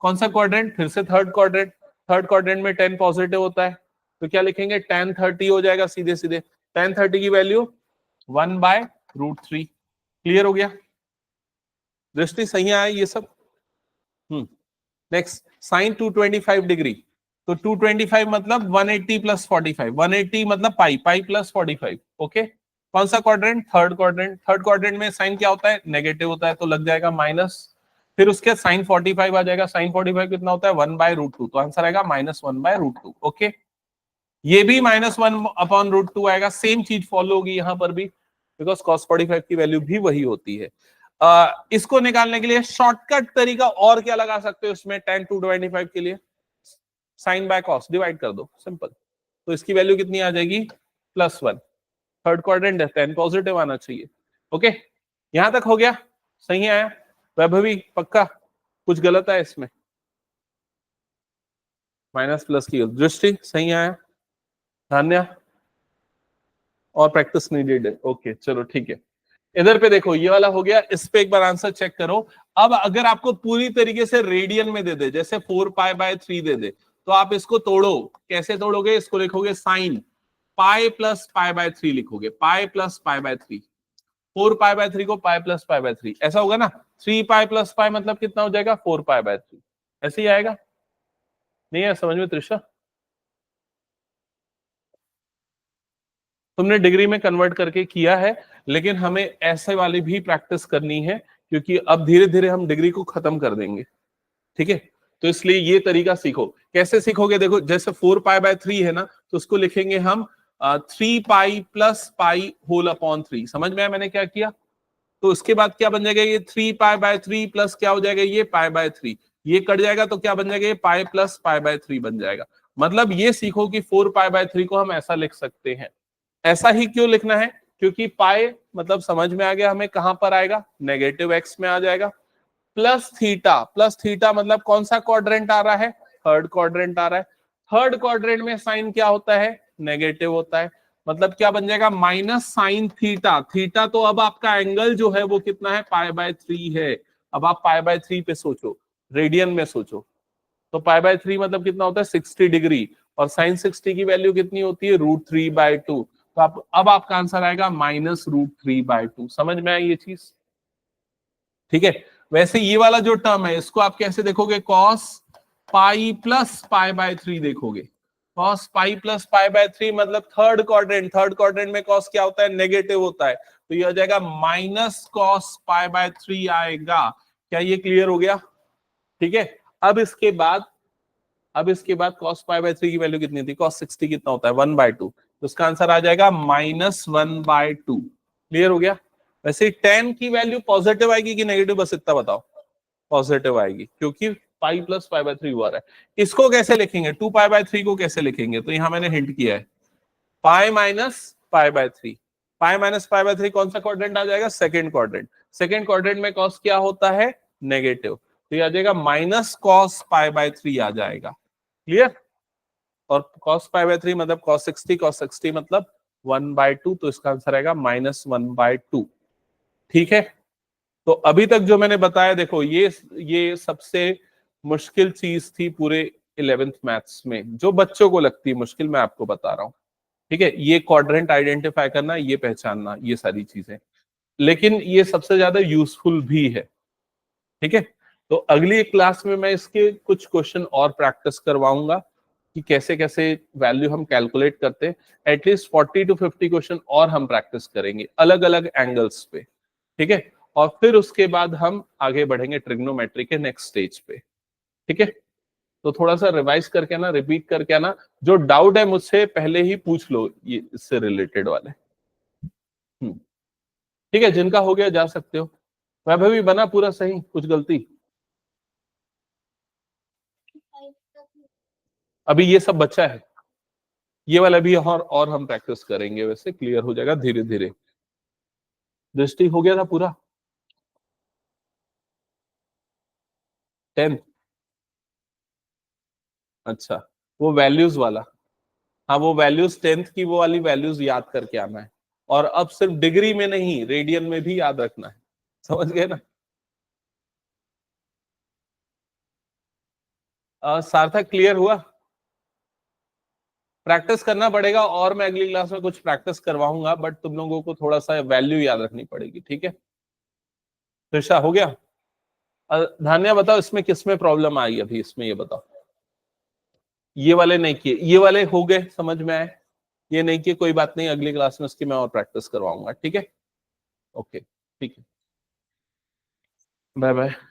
कौन सा क्वाड्रेंट? फिर से थर्ड क्वाड्रेंट। थर्ड क्वाड्रेंट में 10 पॉजिटिव होता है, तो क्या लिखेंगे? tan 30 हो जाएगा सीधे सीधे। tan 30 की वैल्यू 1/√3। क्लियर हो गया? दृष्टि सही आया ये सब? नेक्स्ट, साइन 225 डिग्री, तो 225 मतलब 180 प्लस 45, 180 मतलब पाई, पाई प्लस 45। ओके, कौन सा quadrant? Third quadrant. Third quadrant में साइन क्या होता है? नेगेटिव होता है, तो लग जाएगा माइनस। फिर उसके साइन 45 आ जाएगा। साइन 45 कितना होता है? 1/√2, तो आंसर आएगा -1/√2। ओके, ये भी -1/√2 आएगा। सेम चीज फॉलो होगी यहां पर भी, बिकॉज cos 45 की वैल्यू भी वही होती है। इसको निकालने के लिए शॉर्टकट तरीका और क्या लगा सकते हो इसमें? tan 225 के लिए साइन बाय कॉस डिवाइड कर दो, सिंपल। तो इसकी वैल्यू कितनी आ जाएगी? +1। थर्ड क्वाड्रेंट है, 10 पॉजिटिव आना चाहिए। ओके, यहां तक हो गया? सही आया वैभवी? पक्का? कुछ गलत है इसमें? माइनस प्लस की दृष्टि सही आया? धन्य, और प्रैक्टिस नीडेड है। ओके चलो ठीक है। इधर पे देखो, ये वाला हो गया, इस पे एक बार आंसर चेक करो। अब अगर आपको पूरी तरीके से रेडियन में दे दे, जैसे 4π/3 दे दे, तो आप इसको तोड़ो। कैसे तोड़ोगे? इसको लिखोगे साइन पाई प्लस π/3 लिखोगे, पाई प्लस π/3। 4π/3 को पाई प्लस π/3 ऐसा होगा ना। 3π + π मतलब कितना हो जाएगा? 4π/3। ऐसे ही आएगा? नहीं है समझ में त्रिशा? तुमने डिग्री में कन्वर्ट करके किया है, लेकिन हमें ऐसे वाली भी प्रैक्टिस करनी है, क्योंकि अब धीरे धीरे हम डिग्री को खत्म कर देंगे। ठीक है, तो इसलिए ये तरीका सीखो। कैसे सीखोगे? देखो, जैसे 4π/3 है ना, तो उसको लिखेंगे हम 3π + π/3। समझ में आया मैंने क्या किया? तो उसके बाद क्या बन जाएगा? ये 3π/3 प्लस क्या हो जाएगा? ये π/3। ये कट जाएगा तो क्या बन जाएगा? ये पाई प्लस π/3 बन जाएगा। मतलब ये सीखो कि 4π/3 को हम ऐसा लिख सकते हैं। ऐसा ही क्यों लिखना है? क्योंकि पाई मतलब समझ में आ गया हमें, कहां पर आएगा? नेगेटिव एक्स में आ जाएगा। प्लस थीटा मतलब कौन सा क्वाड्रेंट आ रहा है? थर्ड क्वाड्रेंट आ रहा है। थर्ड क्वाड्रेंट में साइन क्या होता है? नेगेटिव होता है। मतलब क्या बन जाएगा? Minus sine theta. थीटा तो अब आपका एंगल जो है वो कितना है? π/3 है। अब आप π/3 पे सोचो, रेडियन में सोचो, तो π/3 मतलब कितना होता है? 60 डिग्री। और साइन 60 की वैल्यू कितनी होती है? √3/2। तो आप अब आपका आंसर आएगा -√3/2। समझ में आई ये चीज? ठीक है, वैसे ये वाला जो टर्म है इसको आप कैसे देखोगे? cos पाई प्लस π/3 देखोगे। cos पाई प्लस π/3 मतलब थर्ड क्वाड्रेंट। थर्ड क्वाड्रेंट में cos क्या होता है? नेगेटिव होता है, तो ये हो जाएगा -cos π/3 आएगा। क्या ये क्लियर हो गया? ठीक है, अब इसके बाद cos π/3 की वैल्यू कितनी थी? cos 60 कितना होता है? 1/2। तो इसका आंसर आ जाएगा -1/2। क्लियर हो गया? वैसे tan की वैल्यू पॉजिटिव आएगी कि नेगेटिव, बस इतना बताओ। पॉजिटिव आएगी, क्योंकि पाई प्लस π/3 हुआ है। इसको कैसे लिखेंगे? 2π/3 को कैसे लिखेंगे? तो यहां मैंने हिंट किया है, पाई माइनस π/3। पाई माइनस π/3 कौन सा क्वाड्रेंट आ जाएगा? Second quadrant. सेकंड क्वाड्रेंट में cos क्या होता है? नेगेटिव। तो ये आ जाएगा -cos π/3 आ जाएगा। क्लियर? और cos π/3 मतलब cos 60 मतलब 1/2, तो इसका आंसर आएगा -1/2। ठीक है, तो अभी तक जो मैंने बताया, देखो ये सबसे मुश्किल चीज थी पूरे 11th मैथ्स में, जो बच्चों को लगती है मुश्किल, मैं आपको बता रहा हूं। ठीक है, ये क्वाड्रेंट आइडेंटिफाई करना, ये पहचानना, ये सारी चीजें, लेकिन ये सबसे ज्यादा यूजफुल भी है। ठीक है, तो अगली क्लास में मैं इसके कुछ क्वेश्चन और प्रैक्टिस करवाऊंगा कि कैसे कैसे वैल्यू हम कैलकुलेट करते हैं। एटलीस्ट 40 to 50 क्वेश्चन और हम प्रैक्टिस करेंगे अलग अलग एंगल्स पे। ठीक है, और फिर उसके बाद हम आगे बढ़ेंगे ट्रिग्नोमेट्री के नेक्स्ट स्टेज पे। ठीक है, तो थोड़ा सा रिवाइज करके ना, रिपीट करके ना, जो डाउट है मुझसे पहले ही पूछ लो ये इससे रिलेटेड वाले। ठीक है, जिनका हो गया जा सकते हो। वैभवी बना पूरा सही, कुछ गलती? अभी ये सब बच्चा है, ये वाला भी और हम प्रैक्टिस करेंगे, वैसे क्लियर हो जाएगा धीरे धीरे। दृष्टि हो गया था पूरा 10? अच्छा, वो वैल्यूज वाला, हाँ वो वैल्यूज 10th की, वो वाली वैल्यूज याद करके आना है। और अब सिर्फ डिग्री में नहीं, रेडियन में भी याद रखना है, समझ गए ना? सार्थक क्लियर हुआ? प्रैक्टिस करना पड़ेगा, और मैं अगली क्लास में कुछ प्रैक्टिस करवाऊंगा, बट तुम लोगों को थोड़ा सा वैल्यू याद रखनी पड़ेगी। ठीक है, त्रिषा हो गया? धान्या बताओ इसमें किसमें प्रॉब्लम आई अभी, इसमें ये बताओ। ये वाले नहीं किए, ये वाले हो गए, समझ में आए? ये नहीं किए, कोई बात नहीं, अगली क्लास में उसकी मैं और प्रैक्टिस करवाऊंगा। ठीक है, ओके, ठीक है, बाय बाय।